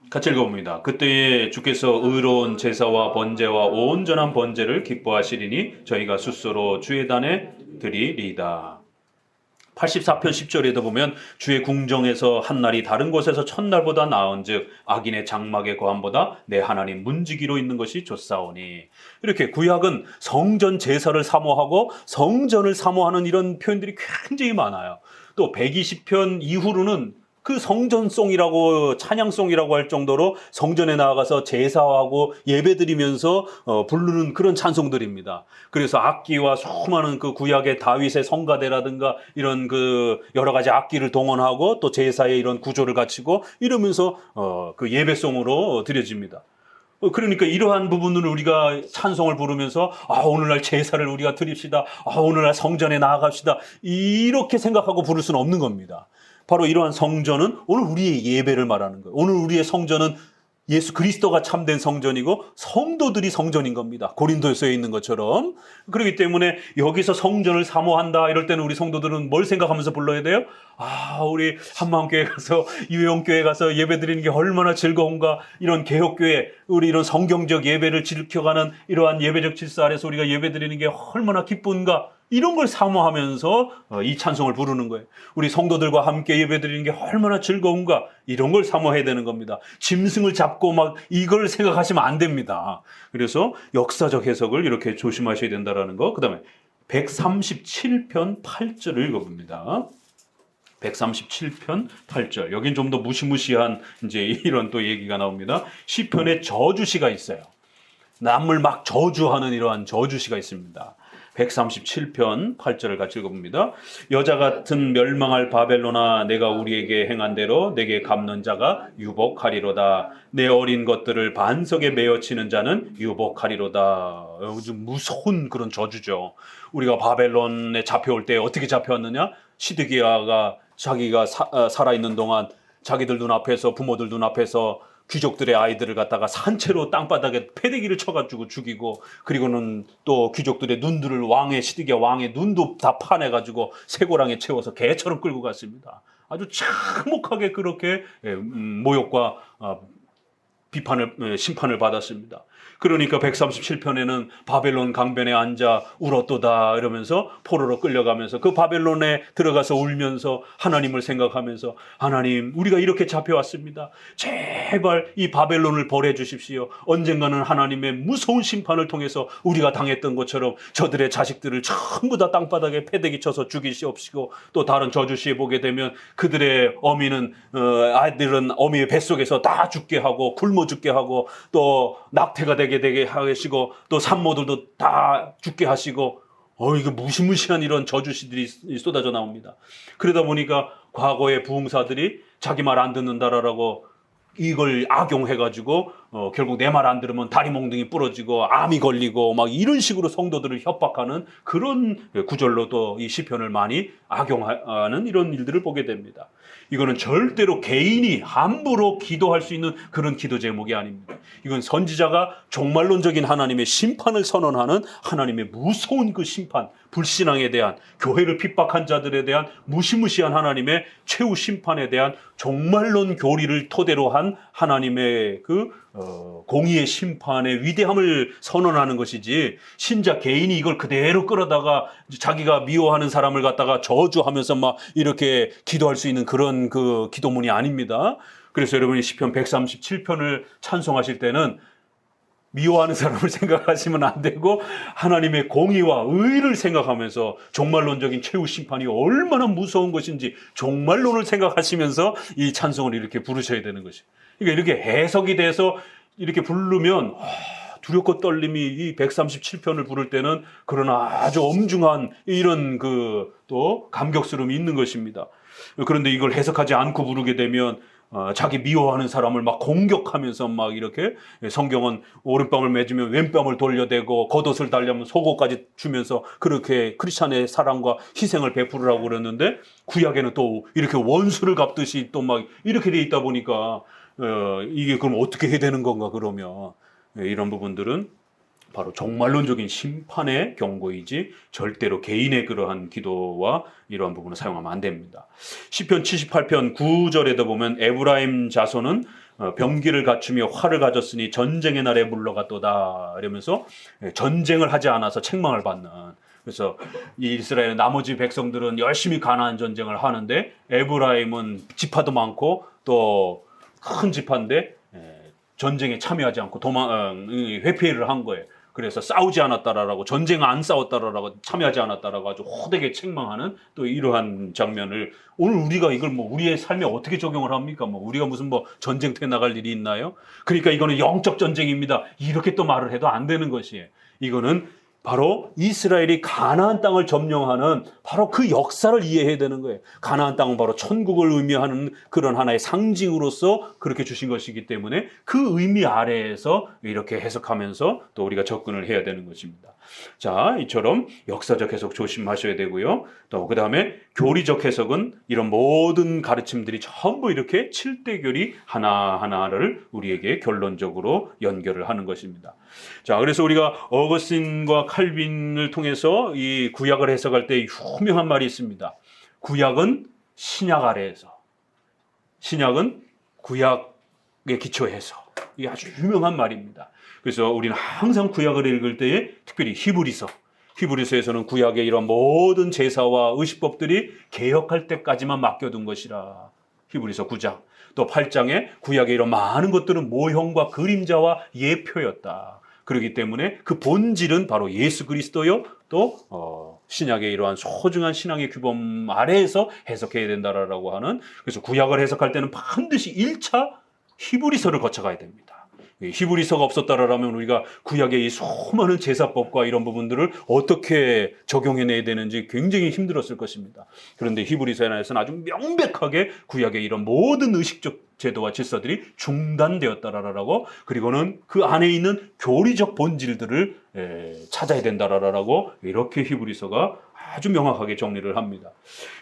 같이 읽어봅니다. 그때에 주께서 의로운 제사와 번제와 온전한 번제를 기뻐하시리니 저희가 숫소로 주의 단에 드리리이다. 84편 10절에도 보면 주의 궁정에서 한 날이 다른 곳에서 첫날보다 나은즉 악인의 장막의 거함보다 내 하나님 문지기로 있는 것이 좋사오니. 이렇게 구약은 성전 제사를 사모하고 성전을 사모하는 이런 표현들이 굉장히 많아요. 또 120편 이후로는 그 성전송이라고 찬양송이라고 할 정도로 성전에 나아가서 제사하고 예배드리면서 부르는 그런 찬송들입니다. 그래서 악기와 수많은 그 구약의 다윗의 성가대라든가 이런 그 여러 가지 악기를 동원하고 또 제사의 이런 구조를 갖추고 이러면서 그 예배송으로 드려집니다. 그러니까 이러한 부분을 우리가 찬송을 부르면서 오늘날 제사를 우리가 드립시다. 오늘날 성전에 나아갑시다. 이렇게 생각하고 부를 수는 없는 겁니다. 바로 이러한 성전은 오늘 우리의 예배를 말하는 거예요. 오늘 우리의 성전은 예수 그리스도가 참된 성전이고 성도들이 성전인 겁니다. 고린도서에 있는 것처럼. 그렇기 때문에 여기서 성전을 사모한다 이럴 때는 우리 성도들은 뭘 생각하면서 불러야 돼요? 우리 한마음교회 가서 유영교회 가서 예배드리는 게 얼마나 즐거운가. 이런 개혁교회 우리 이런 성경적 예배를 지켜가는 이러한 예배적 질서 아래서 우리가 예배드리는 게 얼마나 기쁜가. 이런 걸 사모하면서 이 찬송을 부르는 거예요. 우리 성도들과 함께 예배드리는 게 얼마나 즐거운가. 이런 걸 사모해야 되는 겁니다. 짐승을 잡고 막 이걸 생각하시면 안 됩니다. 그래서 역사적 해석을 이렇게 조심하셔야 된다는 거. 그 다음에 137편 8절을 읽어봅니다. 137편 8절. 여긴 좀 더 무시무시한 이제 이런 또 얘기가 나옵니다. 시편에 저주시가 있어요. 남을 막 저주하는 이러한 저주시가 있습니다. 137편 8절을 같이 읽어봅니다. 여자 같은 멸망할 바벨론아 내가 우리에게 행한 대로 내게 갚는 자가 유복하리로다. 내 어린 것들을 반석에 메어치는 자는 유복하리로다. 좀 무서운 그런 저주죠. 우리가 바벨론에 잡혀올 때 어떻게 잡혀왔느냐? 시드기야가 자기가 살아있는 동안 자기들 눈앞에서 부모들 눈앞에서 귀족들의 아이들을 갖다가 산채로 땅바닥에 패대기를 쳐가지고 죽이고 그리고는 또 귀족들의 눈들을 시드기야 왕의 눈도 다 파내가지고 쇠고랑에 채워서 개처럼 끌고 갔습니다. 아주 참혹하게 그렇게 모욕과 심판을 받았습니다. 그러니까 137편에는 바벨론 강변에 앉아 울었도다 이러면서 포로로 끌려가면서 그 바벨론에 들어가서 울면서 하나님을 생각하면서 하나님 우리가 이렇게 잡혀왔습니다. 제발 이 바벨론을 벌해 주십시오. 언젠가는 하나님의 무서운 심판을 통해서 우리가 당했던 것처럼 저들의 자식들을 전부 다 땅바닥에 패대기 쳐서 죽이시옵시고 또 다른 저주시에 보게 되면 그들의 아이들은 어미의 뱃속에서 다 죽게 하고 굶어 죽게 하고 또 낙태가 되게 하시고 또 산모들도 다 죽게 하시고 이거 무시무시한 이런 저주시들이 쏟아져 나옵니다. 그러다 보니까 과거의 부흥사들이 자기 말 안 듣는다라고 이걸 악용해가지고 결국 내 말 안 들으면 다리 몽둥이 부러지고 암이 걸리고 막 이런 식으로 성도들을 협박하는 그런 구절로도 이 시편을 많이 악용하는 이런 일들을 보게 됩니다. 이거는 절대로 개인이 함부로 기도할 수 있는 그런 기도 제목이 아닙니다. 이건 선지자가 종말론적인 하나님의 심판을 선언하는 하나님의 무서운 그 심판, 불신앙에 대한, 교회를 핍박한 자들에 대한 무시무시한 하나님의 최후 심판에 대한 종말론 교리를 토대로 한 하나님의 그 공의의 심판의 위대함을 선언하는 것이지, 신자 개인이 이걸 그대로 끌어다가 자기가 미워하는 사람을 갖다가 저주하면서 막 이렇게 기도할 수 있는 그런 그 기도문이 아닙니다. 그래서 여러분이 시편 137편을 찬송하실 때는 미워하는 사람을 생각하시면 안 되고 하나님의 공의와 의를 생각하면서 종말론적인 최후 심판이 얼마나 무서운 것인지 종말론을 생각하시면서 이 찬송을 이렇게 부르셔야 되는 것이에요. 그러니까 이렇게 해석이 돼서 이렇게 부르면 두렵고 떨림이 이 137편을 부를 때는 그러나 아주 엄중한 이런 그 또 감격스러움이 있는 것입니다. 그런데 이걸 해석하지 않고 부르게 되면 자기 미워하는 사람을 막 공격하면서 막 이렇게, 성경은 오른뺨을 맺으면 왼뺨을 돌려대고 겉옷을 달려면 속옷까지 주면서 그렇게 크리스찬의 사랑과 희생을 베풀으라고 그랬는데, 구약에는 또 이렇게 원수를 갚듯이 또 막 이렇게 돼 있다 보니까 이게 그럼 어떻게 해야 되는 건가 그러면, 이런 부분들은 바로 종말론적인 심판의 경고이지 절대로 개인의 그러한 기도와 이러한 부분을 사용하면 안 됩니다. 시편 78편 9절에도 보면 에브라임 자손은 병기를 갖추며 활을 가졌으니 전쟁의 날에 물러갔도다 이러면서 전쟁을 하지 않아서 책망을 받는, 그래서 이 이스라엘의 나머지 백성들은 열심히 가나안 전쟁을 하는데 에브라임은 지파도 많고 또 큰 지파인데 전쟁에 참여하지 않고 회피를 한 거예요. 그래서 싸우지 않았다라고, 전쟁 안 싸웠다라고, 참여하지 않았다라고 아주 호되게 책망하는 또 이러한 장면을 오늘 우리가 이걸 뭐 우리의 삶에 어떻게 적용을 합니까? 뭐 우리가 무슨 뭐 전쟁터에 나갈 일이 있나요? 그러니까 이거는 영적 전쟁입니다. 이렇게 또 말을 해도 안 되는 것이에요. 이거는 바로 이스라엘이 가나안 땅을 점령하는 바로 그 역사를 이해해야 되는 거예요. 가나안 땅은 바로 천국을 의미하는 그런 하나의 상징으로서 그렇게 주신 것이기 때문에 그 의미 아래에서 이렇게 해석하면서 또 우리가 접근을 해야 되는 것입니다. 자, 이처럼 역사적 해석 조심하셔야 되고요. 또 그 다음에 교리적 해석은 이런 모든 가르침들이 전부 이렇게 7대 교리 하나하나를 우리에게 결론적으로 연결을 하는 것입니다. 자, 그래서 우리가 어거스틴과 칼빈을 통해서 이 구약을 해석할 때 유명한 말이 있습니다. 구약은 신약 아래에서, 신약은 구약에 기초해서. 이게 아주 유명한 말입니다. 그래서 우리는 항상 구약을 읽을 때에 특별히 히브리서에서는 구약의 이런 모든 제사와 의식법들이 개혁할 때까지만 맡겨둔 것이라. 히브리서 9장. 또 8장에 구약의 이런 많은 것들은 모형과 그림자와 예표였다. 그렇기 때문에 그 본질은 바로 예수 그리스도요, 또 신약의 이러한 소중한 신앙의 규범 아래에서 해석해야 된다라고 하는, 그래서 구약을 해석할 때는 반드시 1차 히브리서를 거쳐가야 됩니다. 히브리서가 없었다라면 우리가 구약의 이 수많은 제사법과 이런 부분들을 어떻게 적용해내야 되는지 굉장히 힘들었을 것입니다. 그런데 히브리서에서는 아주 명백하게 구약의 이런 모든 의식적 제도와 질서들이 중단되었다라고, 그리고는 그 안에 있는 교리적 본질들을 찾아야 된다라고 이렇게 히브리서가 아주 명확하게 정리를 합니다.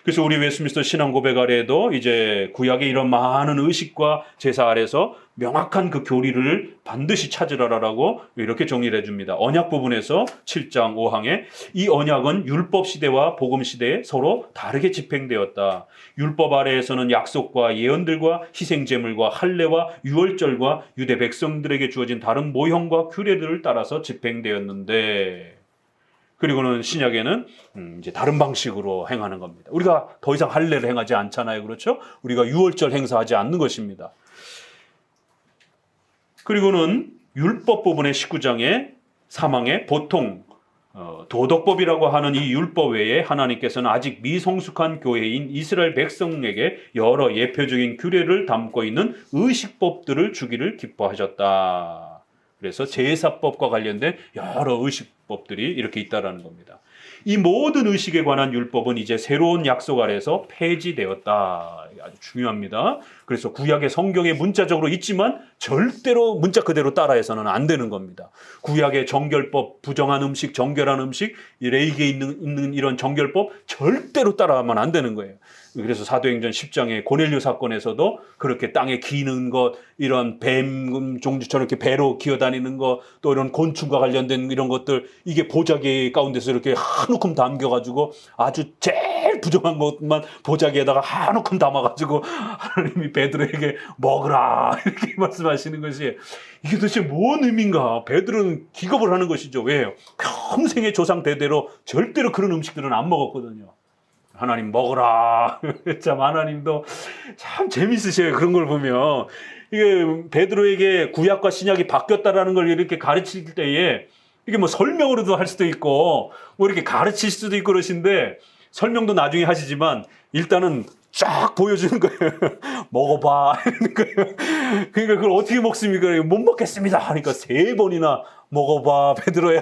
그래서 우리 웨스트민스터 신앙 고백 아래에도 이제 구약의 이런 많은 의식과 제사 아래서 명확한 그 교리를 반드시 찾으라라고 이렇게 정리를 해줍니다. 언약 부분에서 7장 5항에 이 언약은 율법 시대와 복음 시대에 서로 다르게 집행되었다. 율법 아래에서는 약속과 예언들과 희생제물과 할례와 유월절과 유대 백성들에게 주어진 다른 모형과 규례들을 따라서 집행되었는데, 그리고는 신약에는 이제 다른 방식으로 행하는 겁니다. 우리가 더 이상 할례를 행하지 않잖아요. 그렇죠? 우리가 유월절 행사하지 않는 것입니다. 그리고는 율법 부분의 19장의 사망에 보통 도덕법이라고 하는 이 율법 외에 하나님께서는 아직 미성숙한 교회인 이스라엘 백성에게 여러 예표적인 규례를 담고 있는 의식법들을 주기를 기뻐하셨다. 그래서 제사법과 관련된 여러 의식법들이 이렇게 있다라는 겁니다. 이 모든 의식에 관한 율법은 이제 새로운 약속 아래서 폐지되었다. 아주 중요합니다. 그래서 구약의 성경에 문자적으로 있지만 절대로 문자 그대로 따라해서는 안 되는 겁니다. 구약의 정결법, 부정한 음식, 정결한 음식, 이 레위기에 있는 이런 정결법 절대로 따라하면 안 되는 거예요. 그래서 사도행전 10장의 고넬료 사건에서도 그렇게 땅에 기는 것, 이런 뱀 종류처럼 이렇게 배로 기어다니는 것, 또 이런 곤충과 관련된 이런 것들, 이게 보자기 가운데서 이렇게 한 움큼 담겨가지고 아주 제일 부정한 것만 보자기에다가 한 움큼 담아가지고 하나님이 베드로에게 먹으라 이렇게 말씀하시는 것이, 이게 도대체 뭔 의미인가? 베드로는 기겁을 하는 것이죠. 왜요? 평생의 조상 대대로 절대로 그런 음식들은 안 먹었거든요. 하나님 먹으라. 참 하나님도 참 재밌으셔요. 그런 걸 보면. 이게 베드로에게 구약과 신약이 바뀌었다라는 걸 이렇게 가르칠 때에 이게 뭐 설명으로도 할 수도 있고 뭐 이렇게 가르칠 수도 있고 그러신데, 설명도 나중에 하시지만 일단은 쫙 보여주는 거예요. 먹어봐. 이러는 거예요. 그러니까 그걸 어떻게 먹습니까? 못 먹겠습니다. 하니까 3번이나 먹어봐, 베드로야.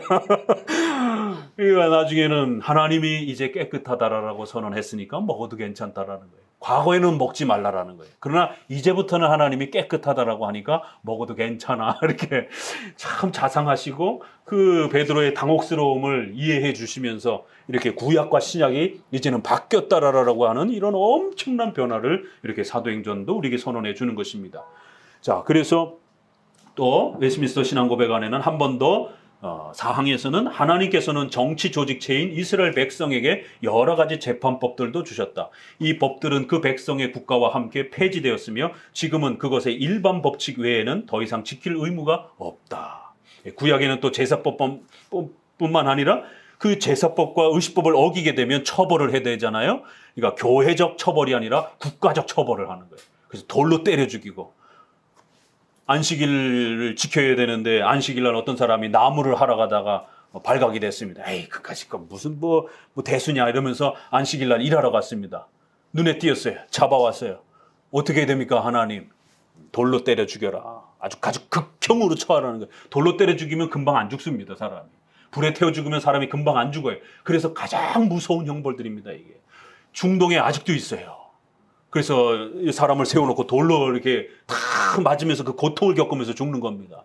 그러니까 나중에는 하나님이 이제 깨끗하다라고 선언했으니까 먹어도 괜찮다라는 거예요. 과거에는 먹지 말라라는 거예요. 그러나 이제부터는 하나님이 깨끗하다라고 하니까 먹어도 괜찮아. 이렇게 참 자상하시고 그 베드로의 당혹스러움을 이해해 주시면서 이렇게 구약과 신약이 이제는 바뀌었다라고 하는 이런 엄청난 변화를 이렇게 사도행전도 우리에게 선언해 주는 것입니다. 자, 그래서 또 웨스민스터 신앙고백 안에는 한 번 더 사항에서는 하나님께서는 정치 조직체인 이스라엘 백성에게 여러 가지 재판법들도 주셨다. 이 법들은 그 백성의 국가와 함께 폐지되었으며 지금은 그것의 일반 법칙 외에는 더 이상 지킬 의무가 없다. 구약에는 또 제사법뿐만 아니라 그 제사법과 의식법을 어기게 되면 처벌을 해야 되잖아요. 그러니까 교회적 처벌이 아니라 국가적 처벌을 하는 거예요. 그래서 돌로 때려 죽이고, 안식일을 지켜야 되는데 안식일날 어떤 사람이 나무를 하러 가다가 발각이 됐습니다. 에이, 그까짓 거 무슨 뭐 대수냐 이러면서 안식일날 일하러 갔습니다. 눈에 띄었어요. 잡아왔어요. 어떻게 됩니까? 하나님, 돌로 때려 죽여라. 아주 극형으로 처하라는 거예요. 돌로 때려 죽이면 금방 안 죽습니다, 사람이. 불에 태워 죽으면 사람이 금방 안 죽어요. 그래서 가장 무서운 형벌들입니다, 이게. 중동에 아직도 있어요. 그래서 사람을 세워놓고 돌로 이렇게 다 맞으면서 그 고통을 겪으면서 죽는 겁니다.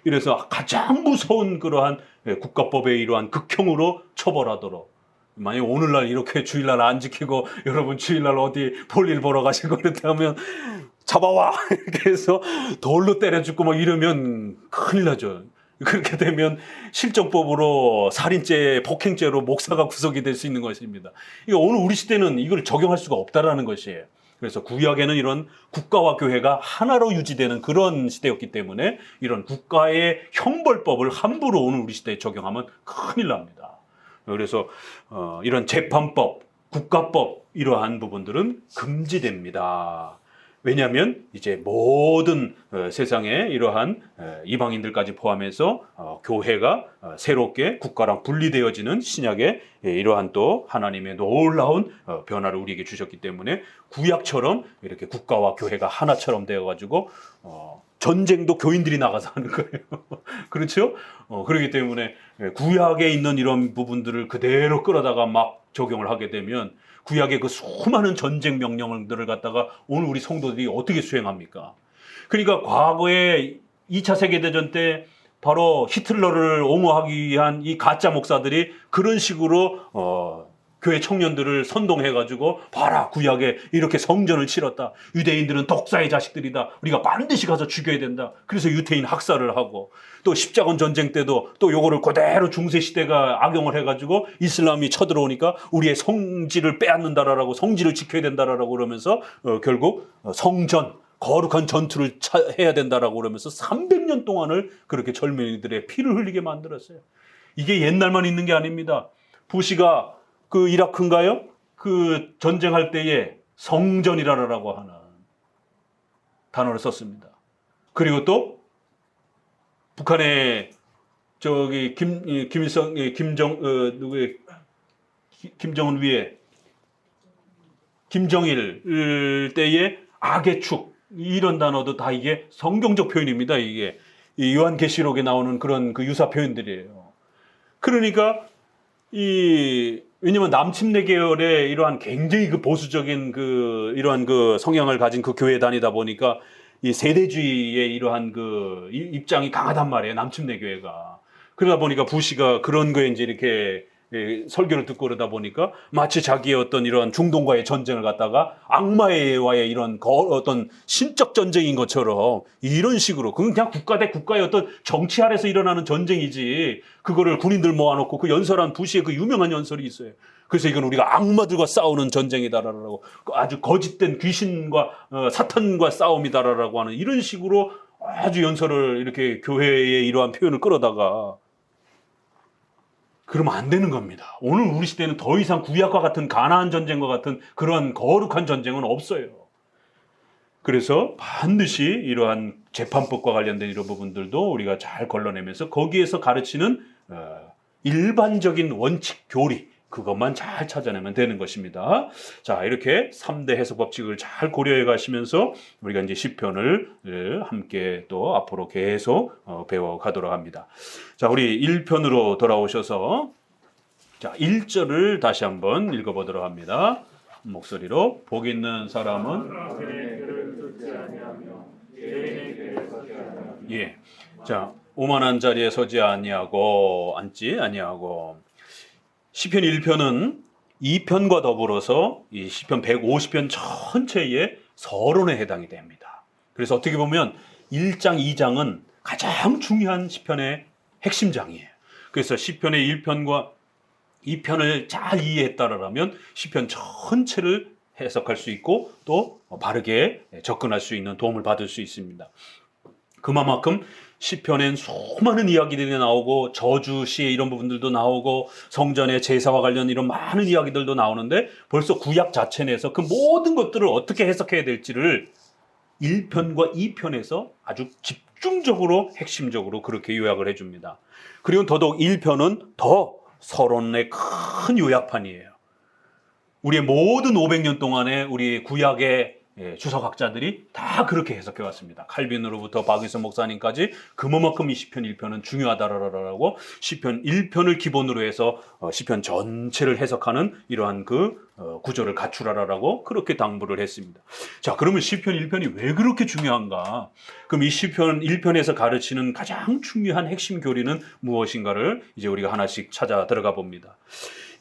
이래서 가장 무서운 그러한 국가법에 이러한 극형으로 처벌하도록. 만약 오늘날 이렇게 주일날 안 지키고 여러분 주일날 어디 볼일 보러 가시고 그렇다면 잡아와 이렇게 해서 돌로 때려 죽고 막 이러면 큰일 나죠. 그렇게 되면 실정법으로 살인죄, 폭행죄로 목사가 구속이 될 수 있는 것입니다. 이거 오늘 우리 시대는 이걸 적용할 수가 없다라는 것이에요. 그래서 구약에는 이런 국가와 교회가 하나로 유지되는 그런 시대였기 때문에 이런 국가의 형벌법을 함부로 오늘 우리 시대에 적용하면 큰일 납니다. 그래서 이런 재판법, 국가법 이러한 부분들은 금지됩니다. 왜냐하면 이제 모든 세상의 이러한 이방인들까지 포함해서 교회가 새롭게 국가랑 분리되어지는 신약의 이러한 또 하나님의 놀라운 변화를 우리에게 주셨기 때문에 구약처럼 이렇게 국가와 교회가 하나처럼 되어가지고 전쟁도 교인들이 나가서 하는 거예요. 그렇죠? 그렇기 때문에 구약에 있는 이런 부분들을 그대로 끌어다가 막 적용을 하게 되면 구약의 그 수많은 전쟁 명령들을 갖다가 오늘 우리 성도들이 어떻게 수행합니까? 그러니까 과거에 2차 세계대전 때 바로 히틀러를 옹호하기 위한 이 가짜 목사들이 그런 식으로 교회 청년들을 선동해가지고 봐라, 구약에 이렇게 성전을 치렀다. 유대인들은 독사의 자식들이다. 우리가 반드시 가서 죽여야 된다. 그래서 유태인 학살을 하고, 또 십자군 전쟁 때도 또 요거를 그대로 중세시대가 악용을 해가지고 이슬람이 쳐들어오니까 우리의 성지를 빼앗는다라고, 성지를 지켜야 된다라고 그러면서 결국 성전, 거룩한 전투를 해야 된다라고 그러면서 300년 동안을 그렇게 젊은이들의 피를 흘리게 만들었어요. 이게 옛날만 있는 게 아닙니다. 부시가 그 이라크인가요? 그 전쟁할 때에 성전이라고 하는 단어를 썼습니다. 그리고 또 북한의 저기 김정은 위에 김정일 때의 악의 축, 이런 단어도 다 이게 성경적 표현입니다. 이게 이 요한계시록에 나오는 그런 그 유사 표현들이에요. 그러니까 왜냐면 남침내 계열의 이러한 굉장히 그 보수적인 이러한 성향을 가진 그 교회에 다니다 보니까 이 세대주의의 이러한 입장이 강하단 말이에요. 남침내 교회가. 그러다 보니까 부시가 그런 거에 이제 이렇게 설교를 듣고 그러다 보니까 마치 자기의 어떤 이런 중동과의 전쟁을 갖다가 악마와의 이런 어떤 신적 전쟁인 것처럼 이런 식으로 그건 그냥 국가 대 국가의 어떤 정치 아래서 일어나는 전쟁이지 그거를 군인들 모아놓고 그 연설한 부시의 그 유명한 연설이 있어요. 그래서 이건 우리가 악마들과 싸우는 전쟁이다라고 아주 거짓된 귀신과 사탄과 싸움이다라고 하는 이런 식으로 아주 연설을 이렇게 교회의 이러한 표현을 끌어다가 그러면 안 되는 겁니다. 오늘 우리 시대는 더 이상 구약과 같은 가나안 전쟁과 같은 그런 거룩한 전쟁은 없어요. 그래서 반드시 이러한 재판법과 관련된 이런 부분들도 우리가 잘 걸러내면서 거기에서 가르치는 일반적인 원칙 교리 그것만 잘 찾아내면 되는 것입니다. 자, 이렇게 3대 해석 법칙을 잘 고려해 가시면서 우리가 이제 시편을 함께 또 앞으로 계속 배워 가도록 합니다. 자, 우리 1편으로 돌아오셔서 자, 1절을 다시 한번 읽어 보도록 합니다. 목소리로 복 있는 사람은 예. 자, 오만한 자리에 서지 아니하고 앉지 아니하고 시편 1편은 2편과 더불어서 이 시편 150편 전체의 서론에 해당이 됩니다. 그래서 어떻게 보면 1장, 2장은 가장 중요한 시편의 핵심장이에요. 그래서 시편의 1편과 2편을 잘 이해했다라면 시편 전체를 해석할 수 있고 또 바르게 접근할 수 있는 도움을 받을 수 있습니다. 그만큼 시편엔 수많은 이야기들이 나오고 저주 시의 이런 부분들도 나오고 성전의 제사와 관련 이런 많은 이야기들도 나오는데 벌써 구약 자체 내에서 그 모든 것들을 어떻게 해석해야 될지를 1편과 2편에서 아주 집중적으로 핵심적으로 그렇게 요약을 해줍니다. 그리고 더더욱 1편은 더 서론의 큰 요약판이에요. 우리의 모든 500년 동안에 우리 구약의 주석학자들이 다 그렇게 해석해 왔습니다. 칼빈으로부터 박의선 목사님까지 그만큼 이 시편 1편은 중요하다라고 시편 1편을 기본으로 해서 시편 전체를 해석하는 이러한 구조를 갖추라라고 그렇게 당부를 했습니다. 자, 그러면 시편 1편이 왜 그렇게 중요한가? 그럼 이 시편 1편에서 가르치는 가장 중요한 핵심 교리는 무엇인가를 이제 우리가 하나씩 찾아 들어가 봅니다.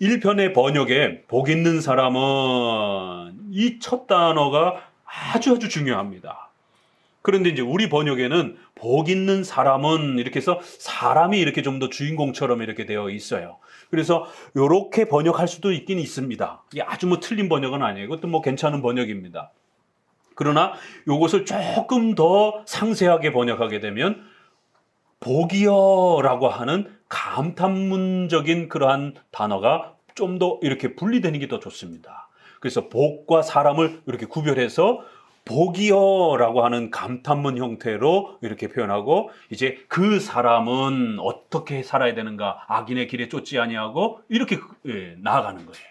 1편의 번역에 복 있는 사람은 이 첫 단어가 아주 중요합니다. 그런데 이제 우리 번역에는 복 있는 사람은 이렇게 해서 사람이 이렇게 좀 더 주인공처럼 이렇게 되어 있어요. 그래서 이렇게 번역할 수도 있긴 있습니다. 이게 아주 틀린 번역은 아니에요. 이것도 괜찮은 번역입니다. 그러나 이것을 조금 더 상세하게 번역하게 되면 복이여라고 하는 감탄문적인 그러한 단어가 좀 더 이렇게 분리되는 게 더 좋습니다. 그래서 복과 사람을 이렇게 구별해서 복이여라고 하는 감탄문 형태로 이렇게 표현하고 이제 그 사람은 어떻게 살아야 되는가 악인의 길에 쫓지 아니하고 이렇게 나아가는 거예요.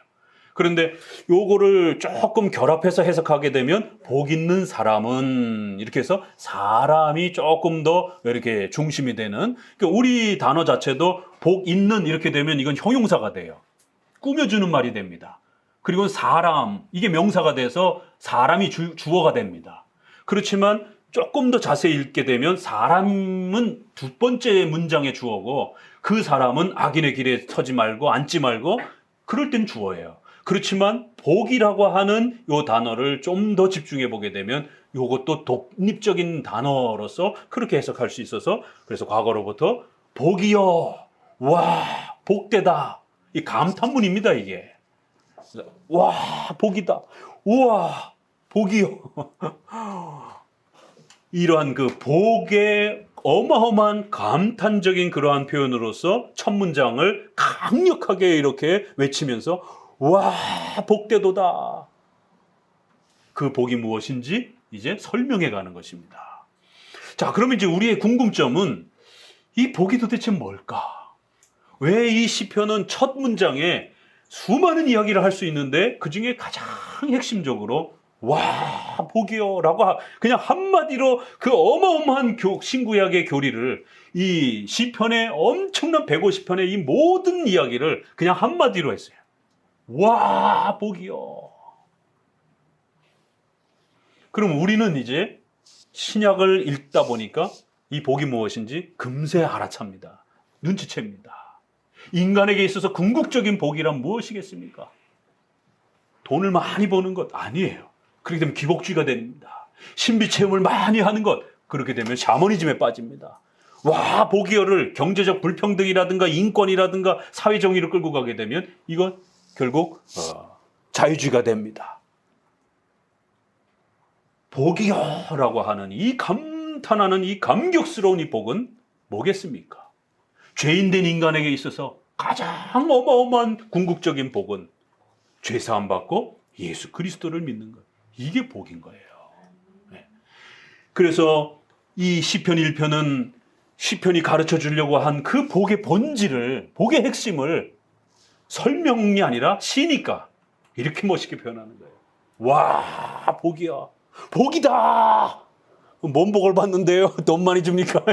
그런데 요거를 조금 결합해서 해석하게 되면 복 있는 사람은 이렇게 해서 사람이 조금 더 이렇게 중심이 되는 그러니까 우리 단어 자체도 복 있는 이렇게 되면 이건 형용사가 돼요. 꾸며주는 말이 됩니다. 그리고 사람 이게 명사가 돼서 사람이 주어가 됩니다. 그렇지만 조금 더 자세히 읽게 되면 사람은 두 번째 문장의 주어고 그 사람은 악인의 길에 서지 말고 앉지 말고 그럴 땐 주어예요. 그렇지만 복이라고 하는 요 단어를 좀 더 집중해 보게 되면 요것도 독립적인 단어로서 그렇게 해석할 수 있어서 그래서 과거로부터 복이여 와 복되다 이 감탄문입니다. 이게 와 복이다 우와 복이여 이러한 그 복의 어마어마한 감탄적인 그러한 표현으로서 첫 문장을 강력하게 이렇게 외치면서 와 복되도다 그 복이 무엇인지 이제 설명해 가는 것입니다. 자, 그러면 이제 우리의 궁금점은 이 복이 도대체 뭘까? 왜 이 시편은 첫 문장에 수많은 이야기를 할 수 있는데 그 중에 가장 핵심적으로 와 복이요 라고 그냥 한마디로 그 어마어마한 신구약의 교리를 이 시편의 엄청난 150편의 이 모든 이야기를 그냥 한마디로 했어요. 와, 복이요. 그럼 우리는 이제 신약을 읽다 보니까 이 복이 무엇인지 금세 알아찹니다. 눈치챕니다. 인간에게 있어서 궁극적인 복이란 무엇이겠습니까? 돈을 많이 버는 것 아니에요. 그렇게 되면 기복주의가 됩니다. 신비 체험을 많이 하는 것, 그렇게 되면 샤머니즘에 빠집니다. 와, 복이요를 경제적 불평등이라든가 인권이라든가 사회정의를 끌고 가게 되면 이건 결국 자유주의가 됩니다. 복이요라고 하는 이 감탄하는 이 감격스러운 이 복은 뭐겠습니까? 죄인된 인간에게 있어서 가장 어마어마한 궁극적인 복은 죄사함 받고 예수 그리스도를 믿는 것. 이게 복인 거예요. 네. 그래서 이 시편 1편은 시편이 가르쳐 주려고 한 그 복의 본질을, 복의 핵심을 설명이 아니라 시니까 이렇게 멋있게 표현하는 거예요. 와, 복이야. 복이다. 뭔 복을 받는데요? 돈 많이 줍니까?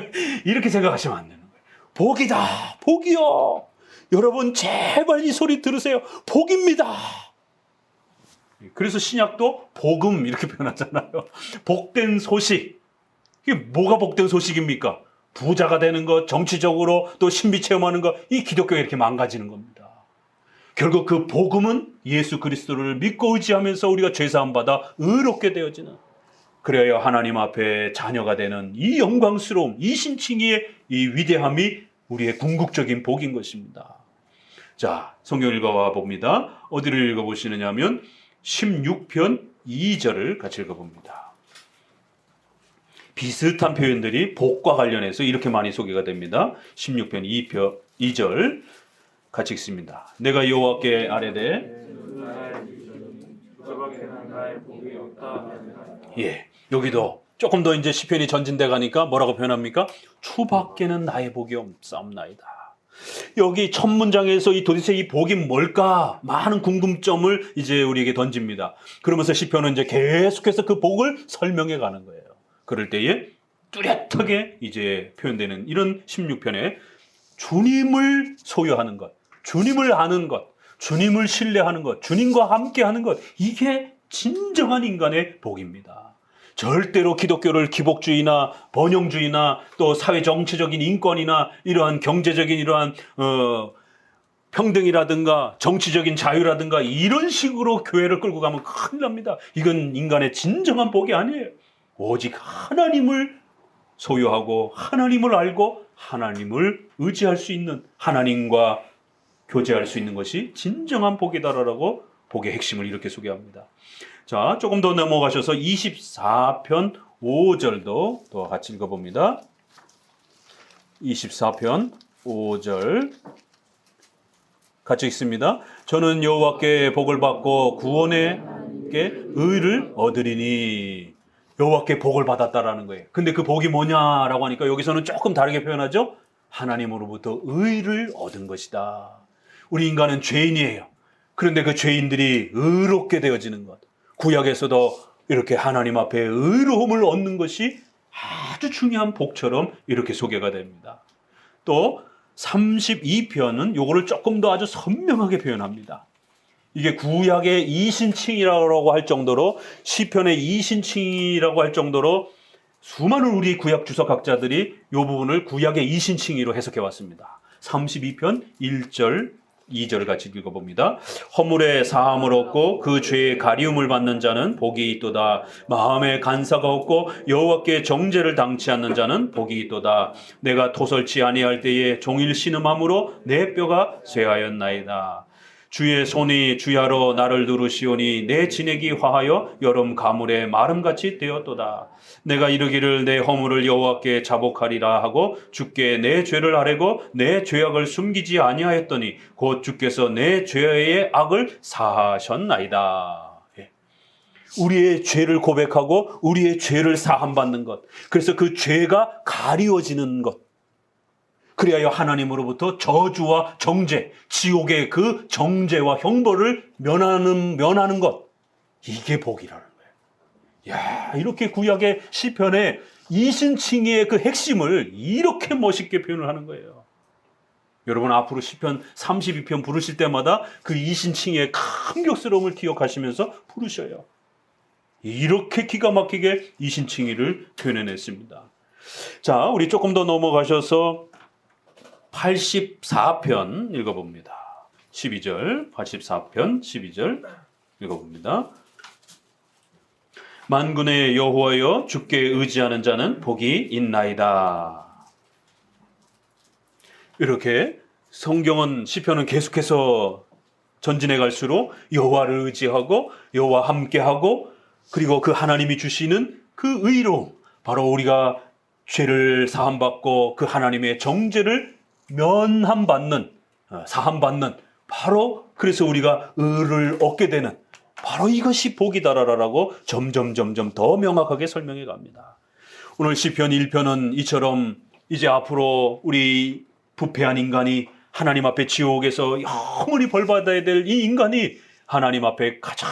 이렇게 생각하시면 안 되는 거예요. 복이다. 복이요. 여러분 제발 이 소리 들으세요. 복입니다. 그래서 신약도 복음 이렇게 표현하잖아요. 복된 소식. 이게 뭐가 복된 소식입니까? 부자가 되는 것, 정치적으로 또 신비 체험하는 것, 이 기독교가 이렇게 망가지는 겁니다. 결국 그 복음은 예수 그리스도를 믿고 의지하면서 우리가 죄사함 받아 의롭게 되어지는, 그래야 하나님 앞에 자녀가 되는 이 영광스러움, 이 신칭의의 이 위대함이 우리의 궁극적인 복인 것입니다. 자, 성경 읽어봐 봅니다. 어디를 읽어보시느냐 하면 16편 2절을 같이 읽어봅니다. 비슷한 표현들이 복과 관련해서 이렇게 많이 소개가 됩니다. 16편 2절 같이 읽습니다. 내가 여호와께 아뢰되 예, 여기도 조금 더 이제 시편이 전진돼 가니까 뭐라고 표현합니까? 주밖에는 나의 복이 없사옵나이다. 여기 첫 문장에서 도대체 이 복이 뭘까? 많은 궁금점을 이제 우리에게 던집니다. 그러면서 시편은 이제 계속해서 그 복을 설명해 가는 거예요. 그럴 때에 뚜렷하게 이제 표현되는 이런 16편에 주님을 소유하는 것, 주님을 아는 것, 주님을 신뢰하는 것, 주님과 함께 하는 것, 이게 진정한 인간의 복입니다. 절대로 기독교를 기복주의나 번영주의나 또 사회 정치적인 인권이나 이러한 경제적인 이러한 평등이라든가 정치적인 자유라든가 이런 식으로 교회를 끌고 가면 큰일 납니다. 이건 인간의 진정한 복이 아니에요. 오직 하나님을 소유하고 하나님을 알고 하나님을 의지할 수 있는, 하나님과 교제할 수 있는 것이 진정한 복이다라고 복의 핵심을 이렇게 소개합니다. 자, 조금 더 넘어가셔서 24편 5절도 또 같이 읽어봅니다. 24편 5절 같이 읽습니다. 저는 여호와께 복을 받고 구원의 의를 얻으리니. 여호와께 복을 받았다라는 거예요. 근데 그 복이 뭐냐라고 하니까 여기서는 조금 다르게 표현하죠. 하나님으로부터 의를 얻은 것이다. 우리 인간은 죄인이에요. 그런데 그 죄인들이 의롭게 되어지는 것, 구약에서도 이렇게 하나님 앞에 의로움을 얻는 것이 아주 중요한 복처럼 이렇게 소개가 됩니다. 또 32편은 요거를 조금 더 아주 선명하게 표현합니다. 이게 구약의 이신칭이라고 할 정도로, 시편의 이신칭이라고 할 정도로 수많은 우리 구약 주석학자들이 이 부분을 구약의 이신칭의로 해석해 왔습니다. 32편 1절 2절 같이 읽어봅니다. 허물의 사함을 얻고 그 죄의 가리움을 받는 자는 복이 있도다. 마음에 간사가 없고 여호와께 정죄를 당치 않는 자는 복이 있도다. 내가 토설치 아니할 때에 종일 신음함으로 내 뼈가 쇠하였나이다. 주의 손이 주야로 나를 누르시오니 내 진액이 화하여 여름 가물에 마름같이 되었도다. 내가 이르기를 내 허물을 여호와께 자복하리라 하고 주께 내 죄를 아뢰고 내 죄악을 숨기지 아니하였더니 곧 주께서 내 죄의 악을 사하셨나이다. 우리의 죄를 고백하고 우리의 죄를 사함받는 것, 그래서 그 죄가 가리워지는 것, 그리하여 하나님으로부터 저주와 정죄, 지옥의 그 정죄와 형벌을 면하는 것, 이게 복이라는 거예요. 야, 이렇게 구약의 시편에 이신칭의의 그 핵심을 이렇게 멋있게 표현을 하는 거예요. 여러분 앞으로 시편 32편 부르실 때마다 그 이신칭의의 감격스러움을 기억하시면서 부르셔요. 이렇게 기가 막히게 이신칭의를 표현해냈습니다. 자, 우리 조금 더 넘어가셔서 84편 읽어봅니다. 12절, 84편 12절 읽어봅니다. 만군의 여호와여, 주께 의지하는 자는 복이 있나이다. 이렇게 성경은, 시편은 계속해서 전진해 갈수록 여호와를 의지하고 여호와 함께하고, 그리고 그 하나님이 주시는 그 의로, 바로 우리가 죄를 사함받고 그 하나님의 정죄를 면함받는, 사함받는, 바로 그래서 우리가 의를 얻게 되는, 바로 이것이 복이다라고 점점 더 명확하게 설명해 갑니다. 오늘 시편 1편은 이처럼 이제 앞으로 우리 부패한 인간이 하나님 앞에 지옥에서 영원히 벌받아야 될 이 인간이 하나님 앞에 가장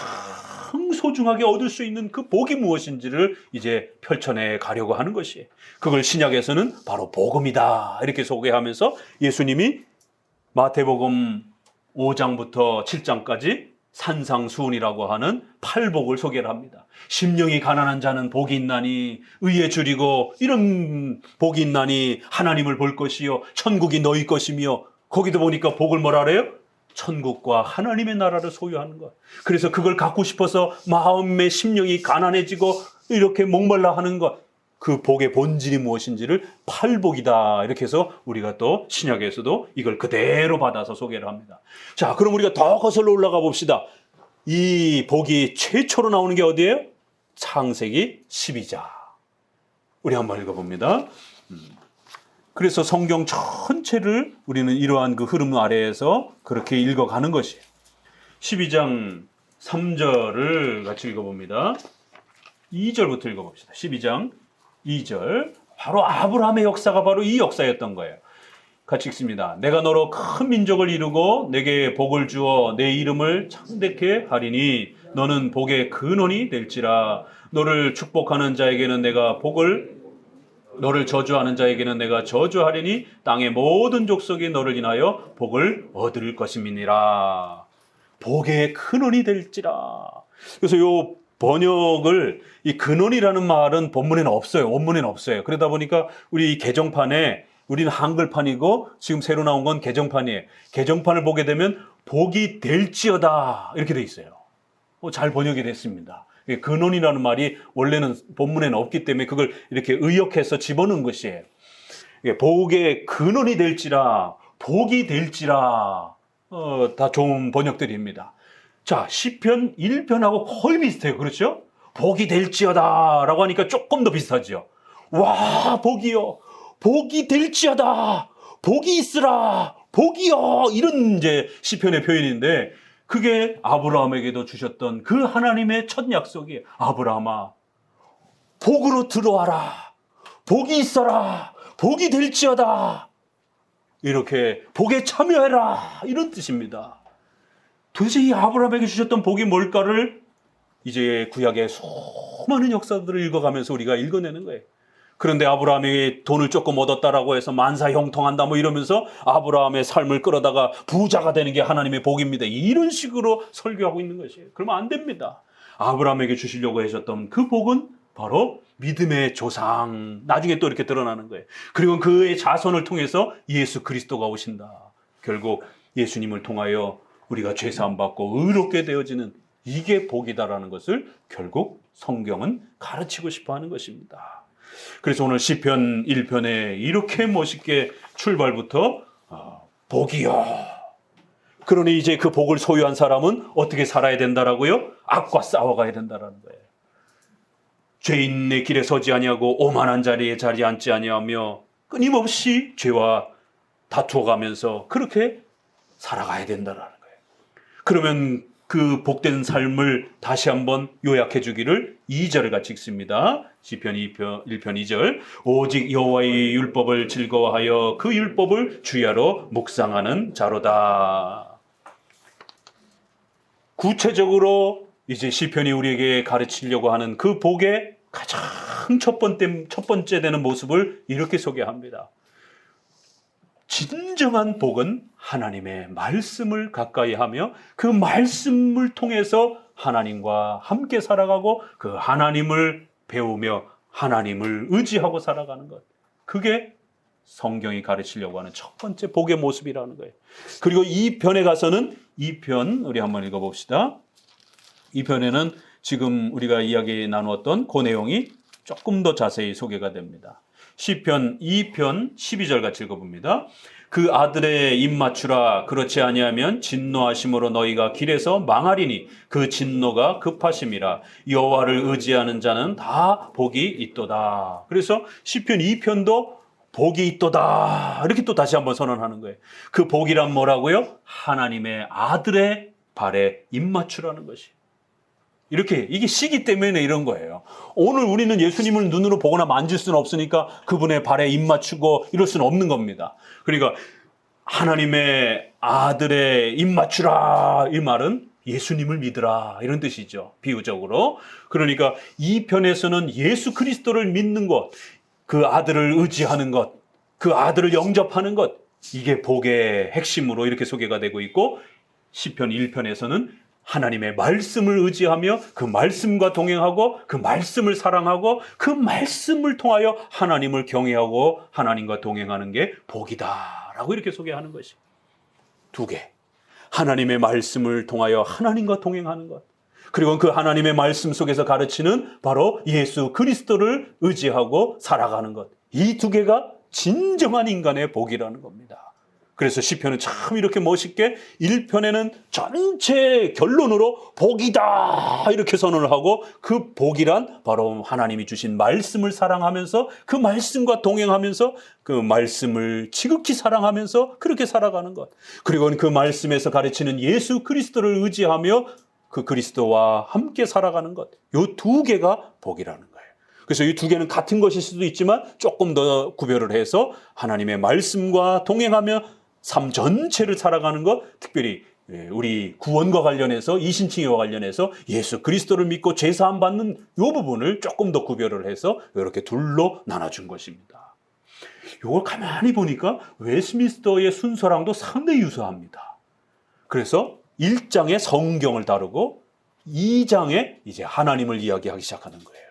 소중하게 얻을 수 있는 그 복이 무엇인지를 이제 펼쳐내 가려고 하는 것이에요. 그걸 신약에서는 바로 복음이다 이렇게 소개하면서 예수님이 마태복음 5장부터 7장까지 산상수훈이라고 하는 8복을 소개를 합니다. 심령이 가난한 자는 복이 있나니 의에 줄이고 이런 복이 있나니 하나님을 볼 것이요 천국이 너희 것이며, 거기도 보니까 복을 뭐라 그래요? 천국과 하나님의 나라를 소유하는 것. 그래서 그걸 갖고 싶어서 마음의 심령이 가난해지고 이렇게 목말라 하는 것, 그 복의 본질이 무엇인지를 팔복이다 이렇게 해서 우리가 또 신약에서도 이걸 그대로 받아서 소개를 합니다. 자, 그럼 우리가 더 거슬러 올라가 봅시다. 이 복이 최초로 나오는 게 어디예요? 창세기 12장. 우리 한번 읽어봅니다. 그래서 성경 전체를 우리는 이러한 그 흐름 아래에서 그렇게 읽어가는 것이에요. 12장 3절을 같이 읽어봅니다. 2절부터 읽어봅시다. 12장 2절. 바로 아브라함의 역사가 바로 이 역사였던 거예요. 같이 읽습니다. 내가 너로 큰 민족을 이루고 내게 복을 주어 내 이름을 창대케 하리니 너는 복의 근원이 될지라. 너를 축복하는 자에게는 내가 복을, 너를 저주하는 자에게는 내가 저주하리니 땅의 모든 족속이 너를 인하여 복을 얻을 것임이니라. 복의 근원이 될지라. 그래서 요 번역을, 이 근원이라는 말은 본문에는 없어요. 원문에는 없어요. 그러다 보니까 우리 개정판에, 우리는 한글판이고 지금 새로 나온 건 개정판이에요. 개정판을 보게 되면 복이 될지어다 이렇게 돼 있어요. 잘 번역이 됐습니다. 근원이라는 말이 원래는 본문에는 없기 때문에 그걸 이렇게 의역해서 집어넣은 것이에요. 복의 근원이 될지라, 복이 될지라, 다 좋은 번역들입니다. 자, 시편 1편하고 거의 비슷해요. 그렇죠? 복이 될지어다 라고 하니까 조금 더 비슷하죠. 와, 복이요, 복이 될지어다, 복이 있으라, 복이요, 이런 이제 시편의 표현인데, 그게 아브라함에게도 주셨던 그 하나님의 첫 약속이에요. 아브라함아, 복으로 들어와라, 복이 있어라, 복이 될지어다, 이렇게 복에 참여해라, 이런 뜻입니다. 도대체 이 아브라함에게 주셨던 복이 뭘까를 이제 구약의 수많은 역사들을 읽어가면서 우리가 읽어내는 거예요. 그런데 아브라함이 돈을 조금 얻었다라고 해서 만사 형통한다 뭐 이러면서 아브라함의 삶을 끌어다가 부자가 되는 게 하나님의 복입니다, 이런 식으로 설교하고 있는 것이에요. 그러면 안 됩니다. 아브라함에게 주시려고 하셨던 그 복은 바로 믿음의 조상, 나중에 또 이렇게 드러나는 거예요. 그리고 그의 자손을 통해서 예수 그리스도가 오신다. 결국 예수님을 통하여 우리가 죄사함 받고 의롭게 되어지는, 이게 복이다라는 것을 결국 성경은 가르치고 싶어 하는 것입니다. 그래서 오늘 시편 1편에 이렇게 멋있게 출발부터 복이요, 그러니 이제 그 복을 소유한 사람은 어떻게 살아야 된다라고요? 악과 싸워가야 된다라는 거예요. 죄인의 길에 서지 아니하고 오만한 자리에 자리 앉지 아니하며 끊임없이 죄와 다투어가면서 그렇게 살아가야 된다라는 거예요. 그러면 그 복된 삶을 다시 한번 요약해 주기를 2절을 같이 읽습니다. 시편 1편 2절. 오직 여호와의 율법을 즐거워하여 그 율법을 주야로 묵상하는 자로다. 구체적으로 이제 시편이 우리에게 가르치려고 하는 그 복의 가장 가장 첫 번째 되는 모습을 이렇게 소개합니다. 진정한 복은 하나님의 말씀을 가까이 하며 그 말씀을 통해서 하나님과 함께 살아가고 그 하나님을 배우며 하나님을 의지하고 살아가는 것. 그게 성경이 가르치려고 하는 첫 번째 복의 모습이라는 거예요. 그리고 이 편에 가서는 이 편 우리 한번 읽어봅시다. 이 편에는 지금 우리가 이야기 나누었던 그 내용이 조금 더 자세히 소개가 됩니다. 시편 2편 12절 같이 읽어봅니다. 그 아들의 입 맞추라. 그렇지 아니하면 진노하심으로 너희가 길에서 망하리니 그 진노가 급하심이라. 여호와를 의지하는 자는 다 복이 있도다. 그래서 시편 2편도 복이 있도다. 이렇게 또 다시 한번 선언하는 거예요. 그 복이란 뭐라고요? 하나님의 아들의 발에 입 맞추라는 것이. 이렇게 이게 시기 때문에 이런 거예요. 오늘 우리는 예수님을 눈으로 보거나 만질 수는 없으니까 그분의 발에 입 맞추고 이럴 수는 없는 겁니다. 그러니까 하나님의 아들의 입 맞추라 이 말은 예수님을 믿으라 이런 뜻이죠. 비유적으로. 그러니까 이 편에서는 예수 그리스도를 믿는 것, 그 아들을 의지하는 것, 그 아들을 영접하는 것, 이게 복의 핵심으로 이렇게 소개가 되고 있고, 시편 1편에서는 하나님의 말씀을 의지하며 그 말씀과 동행하고 그 말씀을 사랑하고 그 말씀을 통하여 하나님을 경외하고 하나님과 동행하는 게 복이다라고 이렇게 소개하는 것이. 두 개. 하나님의 말씀을 통하여 하나님과 동행하는 것. 그리고 그 하나님의 말씀 속에서 가르치는 바로 예수 그리스도를 의지하고 살아가는 것. 이 두 개가 진정한 인간의 복이라는 겁니다. 그래서 시편은 참 이렇게 멋있게 1편에는 전체 결론으로 복이다 이렇게 선언을 하고, 그 복이란 바로 하나님이 주신 말씀을 사랑하면서 그 말씀과 동행하면서 그 말씀을 지극히 사랑하면서 그렇게 살아가는 것. 그리고 그 말씀에서 가르치는 예수 그리스도를 의지하며 그 그리스도와 함께 살아가는 것. 이 두 개가 복이라는 거예요. 그래서 이 두 개는 같은 것일 수도 있지만 조금 더 구별을 해서 하나님의 말씀과 동행하며 삶 전체를 살아가는 것, 특별히 우리 구원과 관련해서 이신칭의와 관련해서 예수 그리스도를 믿고 죄사함 받는 이 부분을 조금 더 구별을 해서 이렇게 둘로 나눠준 것입니다. 이걸 가만히 보니까 웨스트민스터의 순서랑도 상당히 유사합니다. 그래서 1장에 성경을 다루고 2장에 이제 하나님을 이야기하기 시작하는 거예요.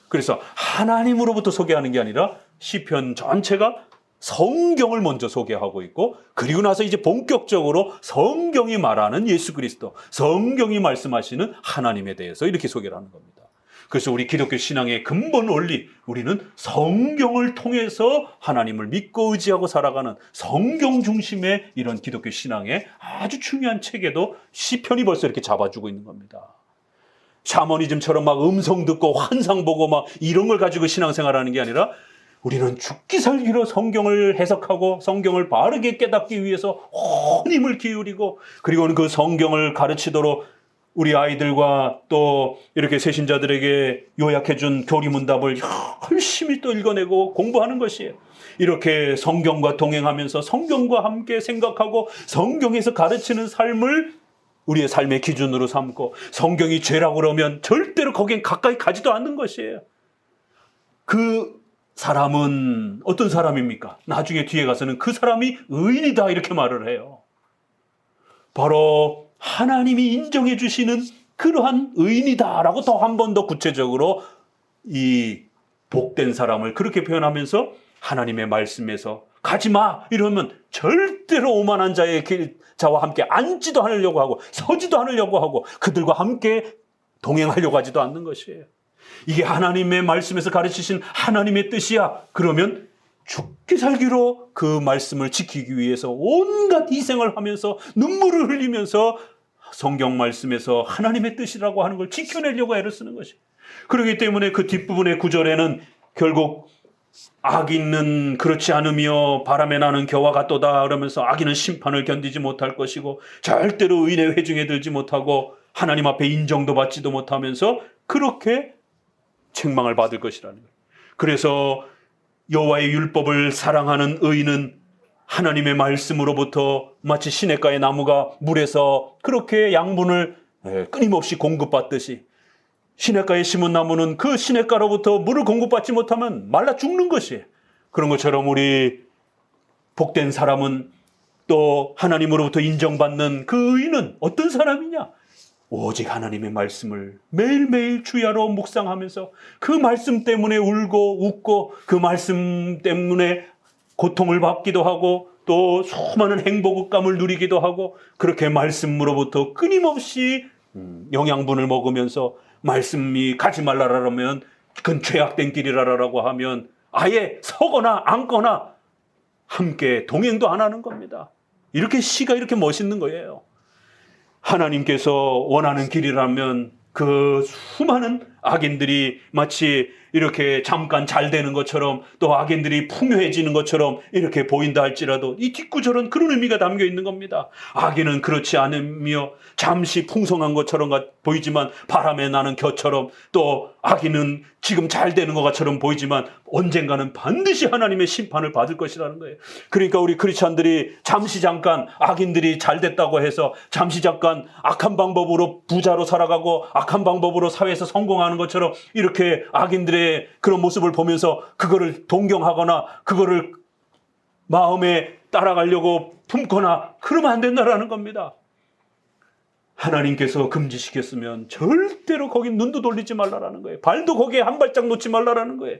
그래서 하나님으로부터 소개하는 게 아니라 시편 전체가 성경을 먼저 소개하고 있고, 그리고 나서 이제 본격적으로 성경이 말하는 예수 그리스도, 성경이 말씀하시는 하나님에 대해서 이렇게 소개를 하는 겁니다. 그래서 우리 기독교 신앙의 근본 원리, 우리는 성경을 통해서 하나님을 믿고 의지하고 살아가는 성경 중심의 이런 기독교 신앙의 아주 중요한 체계도 시편이 벌써 이렇게 잡아주고 있는 겁니다. 샤머니즘처럼 막 음성 듣고 환상 보고 막 이런 걸 가지고 신앙생활하는 게 아니라, 우리는 죽기 살기로 성경을 해석하고 성경을 바르게 깨닫기 위해서 온 힘을 기울이고, 그리고는 그 성경을 가르치도록 우리 아이들과 또 이렇게 세신자들에게 요약해준 교리문답을 열심히 또 읽어내고 공부하는 것이에요. 이렇게 성경과 동행하면서 성경과 함께 생각하고 성경에서 가르치는 삶을 우리의 삶의 기준으로 삼고, 성경이 죄라고 그러면 절대로 거기엔 가까이 가지도 않는 것이에요. 그 사람은 어떤 사람입니까? 나중에 뒤에 가서는 그 사람이 의인이다 이렇게 말을 해요. 바로 하나님이 인정해 주시는 그러한 의인이다라고 더 한 번 더 구체적으로 이 복된 사람을 그렇게 표현하면서, 하나님의 말씀에서 가지마 이러면 절대로 오만한 자와 함께 앉지도 않으려고 하고 서지도 않으려고 하고 그들과 함께 동행하려고 하지도 않는 것이에요. 이게 하나님의 말씀에서 가르치신 하나님의 뜻이야. 그러면 죽기 살기로 그 말씀을 지키기 위해서 온갖 희생을 하면서 눈물을 흘리면서 성경 말씀에서 하나님의 뜻이라고 하는 걸 지켜내려고 애를 쓰는 것이. 그렇기 때문에 그 뒷부분의 구절에는 결국 악인은 그렇지 않으며 바람에 나는 겨와 같도다 그러면서, 악인은 심판을 견디지 못할 것이고 절대로 의인의 회중에 들지 못하고 하나님 앞에 인정도 받지도 못하면서 그렇게 책망을 받을 것이라는 거예요. 그래서 여호와의 율법을 사랑하는 의인은 하나님의 말씀으로부터 마치 시냇가의 나무가 물에서 그렇게 양분을 끊임없이 공급받듯이 시냇가에 심은 나무는 그 시냇가로부터 물을 공급받지 못하면 말라 죽는 것이에요. 그런 것처럼 우리 복된 사람은 또 하나님으로부터 인정받는 그 의인은 어떤 사람이냐? 오직 하나님의 말씀을 매일매일 주야로 묵상하면서 그 말씀 때문에 울고 웃고 그 말씀 때문에 고통을 받기도 하고 또 수많은 행복감을 누리기도 하고 그렇게 말씀으로부터 끊임없이 영양분을 먹으면서 말씀이 가지 말라라면 그건 죄악된 길이라라고 하면 아예 서거나 앉거나 함께 동행도 안 하는 겁니다. 이렇게 시가 이렇게 멋있는 거예요. 하나님께서 원하는 길이라면 그 수많은 악인들이 마치 이렇게 잠깐 잘 되는 것처럼 또 악인들이 풍요해지는 것처럼 이렇게 보인다 할지라도 이 뒷구절은 그런 의미가 담겨 있는 겁니다. 악인은 그렇지 않으며 잠시 풍성한 것처럼 보이지만 바람에 나는 겨처럼 또 악인은 지금 잘 되는 것처럼 보이지만 언젠가는 반드시 하나님의 심판을 받을 것이라는 거예요. 그러니까 우리 크리스찬들이 잠시 잠깐 악인들이 잘 됐다고 해서 잠시 잠깐 악한 방법으로 부자로 살아가고 악한 방법으로 사회에서 성공하는 것처럼 이렇게 악인들의 그런 모습을 보면서 그거를 동경하거나 그거를 마음에 따라가려고 품거나 그러면 안 된다라는 겁니다. 하나님께서 금지시켰으면 절대로 거기 눈도 돌리지 말라라는 거예요. 발도 거기에 한 발짝 놓지 말라라는 거예요.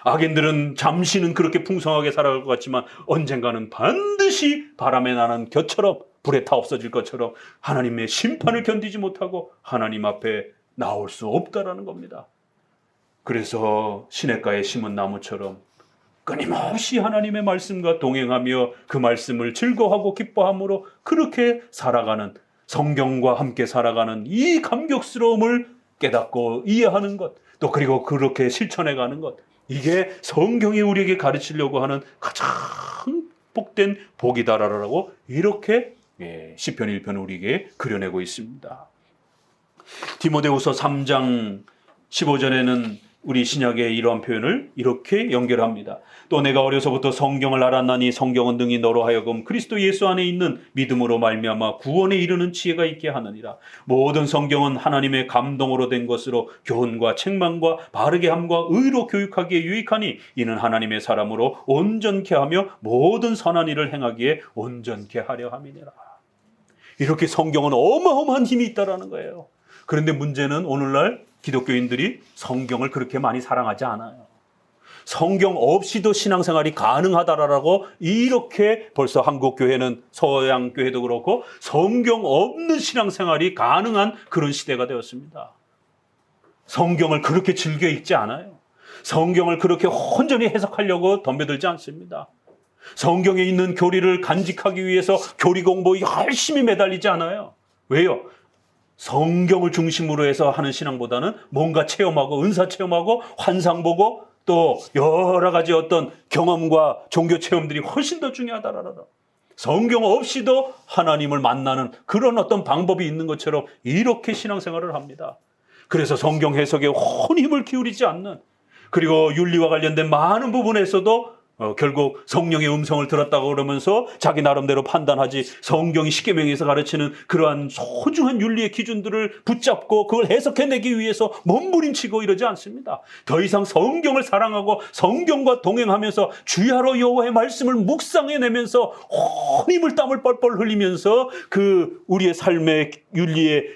악인들은 잠시는 그렇게 풍성하게 살아갈 것 같지만 언젠가는 반드시 바람에 나는 겨처럼 불에 타 없어질 것처럼 하나님의 심판을 견디지 못하고 하나님 앞에 나올 수 없다라는 겁니다. 그래서 시냇가에 심은 나무처럼 끊임없이 하나님의 말씀과 동행하며 그 말씀을 즐거워하고 기뻐함으로 그렇게 살아가는 성경과 함께 살아가는 이 감격스러움을 깨닫고 이해하는 것, 또 그리고 그렇게 실천해가는 것, 이게 성경이 우리에게 가르치려고 하는 가장 복된 복이다라고 이렇게 시편 1편을 우리에게 그려내고 있습니다. 디모데후서 3장 15절에는 우리 신약의 이러한 표현을 이렇게 연결합니다. 또 내가 어려서부터 성경을 알았나니 성경은 능히 너로 하여금 그리스도 예수 안에 있는 믿음으로 말미암아 구원에 이르는 지혜가 있게 하느니라. 모든 성경은 하나님의 감동으로 된 것으로 교훈과 책망과 바르게 함과 의로 교육하기에 유익하니 이는 하나님의 사람으로 온전케 하며 모든 선한 일을 행하기에 온전케 하려 함이니라. 이렇게 성경은 어마어마한 힘이 있다라는 거예요. 그런데 문제는 오늘날 기독교인들이 성경을 그렇게 많이 사랑하지 않아요. 성경 없이도 신앙생활이 가능하다라고 이렇게 벌써 한국교회는 서양교회도 그렇고 성경 없는 신앙생활이 가능한 그런 시대가 되었습니다. 성경을 그렇게 즐겨 읽지 않아요. 성경을 그렇게 혼전히 해석하려고 덤벼들지 않습니다. 성경에 있는 교리를 간직하기 위해서 교리 공부에 열심히 매달리지 않아요. 왜요? 성경을 중심으로 해서 하는 신앙보다는 뭔가 체험하고 은사 체험하고 환상 보고 또 여러 가지 어떤 경험과 종교 체험들이 훨씬 더 중요하다라라. 성경 없이도 하나님을 만나는 그런 어떤 방법이 있는 것처럼 이렇게 신앙생활을 합니다. 그래서 성경 해석에 온 힘을 기울이지 않는, 그리고 윤리와 관련된 많은 부분에서도 결국 성령의 음성을 들었다고 그러면서 자기 나름대로 판단하지 성경이 십계명에서 가르치는 그러한 소중한 윤리의 기준들을 붙잡고 그걸 해석해내기 위해서 몸부림치고 이러지 않습니다. 더 이상 성경을 사랑하고 성경과 동행하면서 주야로 여호와의 말씀을 묵상해내면서 온 힘을 땀을 뻘뻘 흘리면서 그 우리의 삶의 윤리의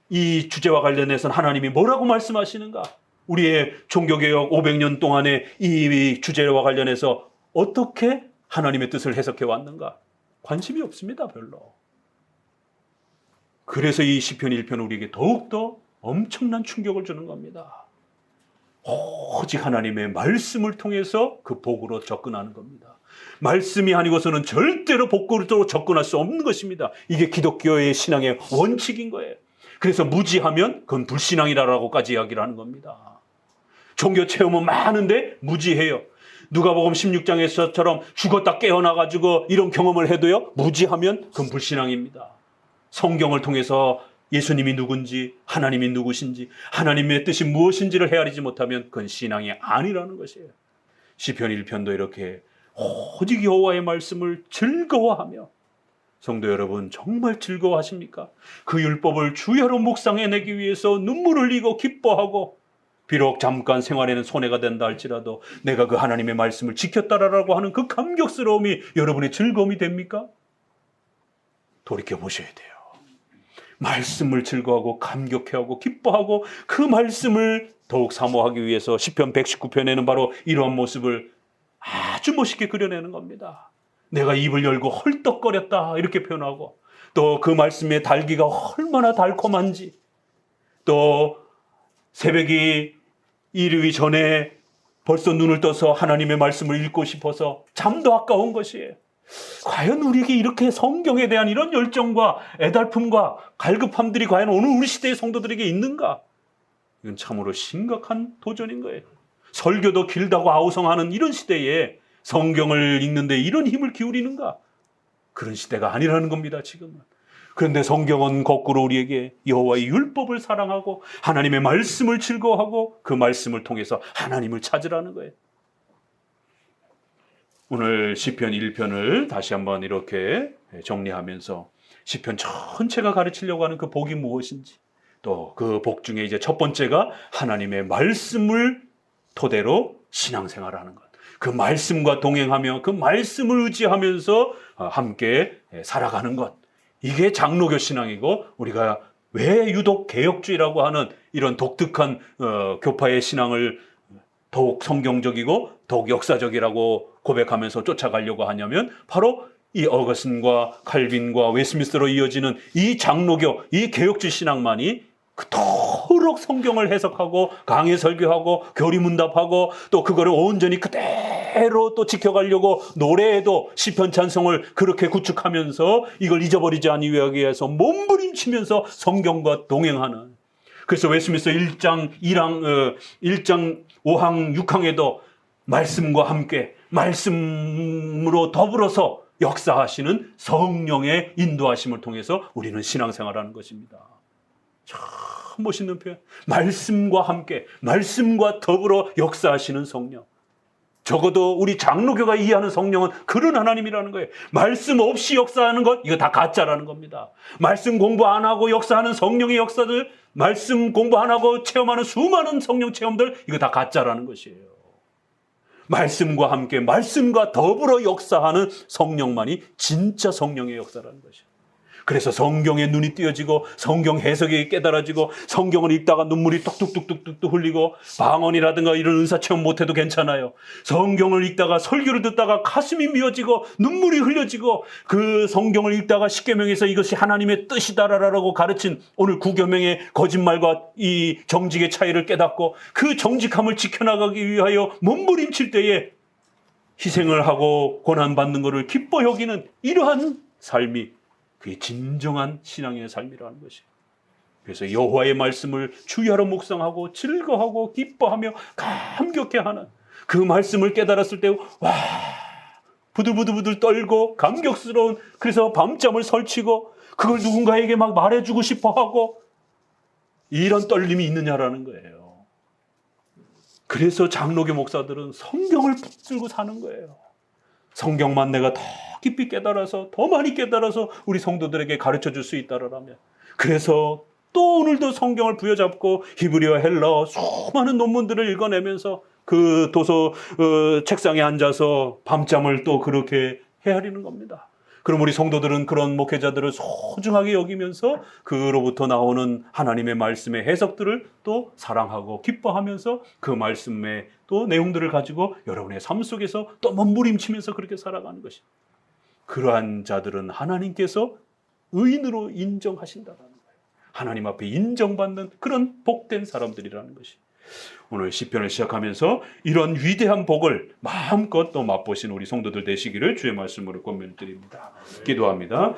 이 주제와 관련해서는 하나님이 뭐라고 말씀하시는가? 우리의 종교개혁 500년 동안의 이 주제와 관련해서 어떻게 하나님의 뜻을 해석해 왔는가? 관심이 없습니다, 별로. 그래서 이 시편 1편 우리에게 더욱더 엄청난 충격을 주는 겁니다. 오직 하나님의 말씀을 통해서 그 복으로 접근하는 겁니다. 말씀이 아니고서는 절대로 복으로 접근할 수 없는 것입니다. 이게 기독교의 신앙의 원칙인 거예요. 그래서 무지하면 그건 불신앙이라고까지 이야기를 하는 겁니다. 종교 체험은 많은데 무지해요. 누가복음 16장에서처럼 죽었다 깨어나가지고 이런 경험을 해도요, 무지하면 그건 불신앙입니다. 성경을 통해서 예수님이 누군지, 하나님이 누구신지, 하나님의 뜻이 무엇인지를 헤아리지 못하면 그건 신앙이 아니라는 것이에요. 시편 1편도 이렇게 오직 여호와의 말씀을 즐거워하며 성도 여러분, 정말 즐거워하십니까? 그 율법을 주야로 묵상해내기 위해서 눈물 흘리고 기뻐하고, 비록 잠깐 생활에는 손해가 된다 할지라도 내가 그 하나님의 말씀을 지켰다라고 하는 그 감격스러움이 여러분의 즐거움이 됩니까? 돌이켜보셔야 돼요. 말씀을 즐거워하고 감격해하고 기뻐하고 그 말씀을 더욱 사모하기 위해서 시편 119편에는 바로 이러한 모습을 아주 멋있게 그려내는 겁니다. 내가 입을 열고 헐떡거렸다 이렇게 표현하고, 또 그 말씀의 달기가 얼마나 달콤한지, 또 새벽이 이르기 전에 벌써 눈을 떠서 하나님의 말씀을 읽고 싶어서 잠도 아까운 것이에요. 과연 우리에게 이렇게 성경에 대한 이런 열정과 애달픔과 갈급함들이 과연 오늘 우리 시대의 성도들에게 있는가? 이건 참으로 심각한 도전인 거예요. 설교도 길다고 아우성하는 이런 시대에 성경을 읽는데 이런 힘을 기울이는가? 그런 시대가 아니라는 겁니다, 지금은. 그런데 성경은 거꾸로 우리에게 여호와의 율법을 사랑하고 하나님의 말씀을 즐거워하고 그 말씀을 통해서 하나님을 찾으라는 거예요. 오늘 시편 1편을 다시 한번 이렇게 정리하면서 시편 전체가 가르치려고 하는 그 복이 무엇인지, 또 그 복 중에 이제 첫 번째가 하나님의 말씀을 토대로 신앙생활하는 것. 그 말씀과 동행하며 그 말씀을 의지하면서 함께 살아가는 것. 이게 장로교 신앙이고, 우리가 왜 유독 개혁주의라고 하는 이런 독특한 교파의 신앙을 더욱 성경적이고 더욱 역사적이라고 고백하면서 쫓아가려고 하냐면, 바로 이 어거스틴과 칼빈과 웨스민스터로 이어지는 이 장로교, 이 개혁주의 신앙만이 그토록 성경을 해석하고 강해 설교하고 교리문답하고 또 그거를 온전히 그대로 또 지켜가려고 노래에도 시편 찬송을 그렇게 구축하면서 이걸 잊어버리지 않기 위해서 몸부림치면서 성경과 동행하는. 그래서 웨스민스터 1장 5항 6항에도 말씀과 함께 말씀으로 더불어서 역사하시는 성령의 인도하심을 통해서 우리는 신앙생활하는 것입니다. 참 멋있는 표현. 말씀과 함께, 말씀과 더불어 역사하시는 성령. 적어도 우리 장로교가 이해하는 성령은 그런 하나님이라는 거예요. 말씀 없이 역사하는 것, 이거 다 가짜라는 겁니다. 말씀 공부 안 하고 역사하는 성령의 역사들, 말씀 공부 안 하고 체험하는 수많은 성령 체험들, 이거 다 가짜라는 것이에요. 말씀과 함께, 말씀과 더불어 역사하는 성령만이 진짜 성령의 역사라는 것이에요. 그래서 성경에 눈이 띄어지고 성경 해석이 깨달아지고 성경을 읽다가 눈물이 뚝뚝뚝뚝뚝 흘리고, 방언이라든가 이런 은사체험 못해도 괜찮아요. 성경을 읽다가 설교를 듣다가 가슴이 미어지고 눈물이 흘려지고, 그 성경을 읽다가 십계명에서 이것이 하나님의 뜻이다라고 가르친 오늘 구계명의 거짓말과 이 정직의 차이를 깨닫고 그 정직함을 지켜나가기 위하여 몸부림칠 때에 희생을 하고 고난받는 것을 기뻐 여기는 이러한 삶이 그게 진정한 신앙의 삶이라는 것이에요. 그래서 여호와의 말씀을 주야로 묵상하고 즐거워하고 기뻐하며 감격해하는 그 말씀을 깨달았을 때 와, 부들부들 떨고 감격스러운, 그래서 밤잠을 설치고 그걸 누군가에게 막 말해주고 싶어하고 이런 떨림이 있느냐라는 거예요. 그래서 장로교 목사들은 성경을 붙들고 사는 거예요. 성경만 내가 더 깊이 깨달아서, 더 많이 깨달아서 우리 성도들에게 가르쳐줄 수 있다라면, 그래서 또 오늘도 성경을 부여잡고 히브리어, 헬라어 수많은 논문들을 읽어내면서 그 도서 책상에 앉아서 밤잠을 또 그렇게 헤아리는 겁니다. 그럼 우리 성도들은 그런 목회자들을 소중하게 여기면서 그로부터 나오는 하나님의 말씀의 해석들을 또 사랑하고 기뻐하면서 그 말씀의 또 내용들을 가지고 여러분의 삶 속에서 또 몸부림치면서 그렇게 살아가는 것입니다. 그러한 자들은 하나님께서 의인으로 인정하신다는 거예요. 하나님 앞에 인정받는 그런 복된 사람들이라는 것이. 오늘 시편을 시작하면서 이런 위대한 복을 마음껏 또 맛보신 우리 성도들 되시기를 주의 말씀으로 권면드립니다. 기도합니다.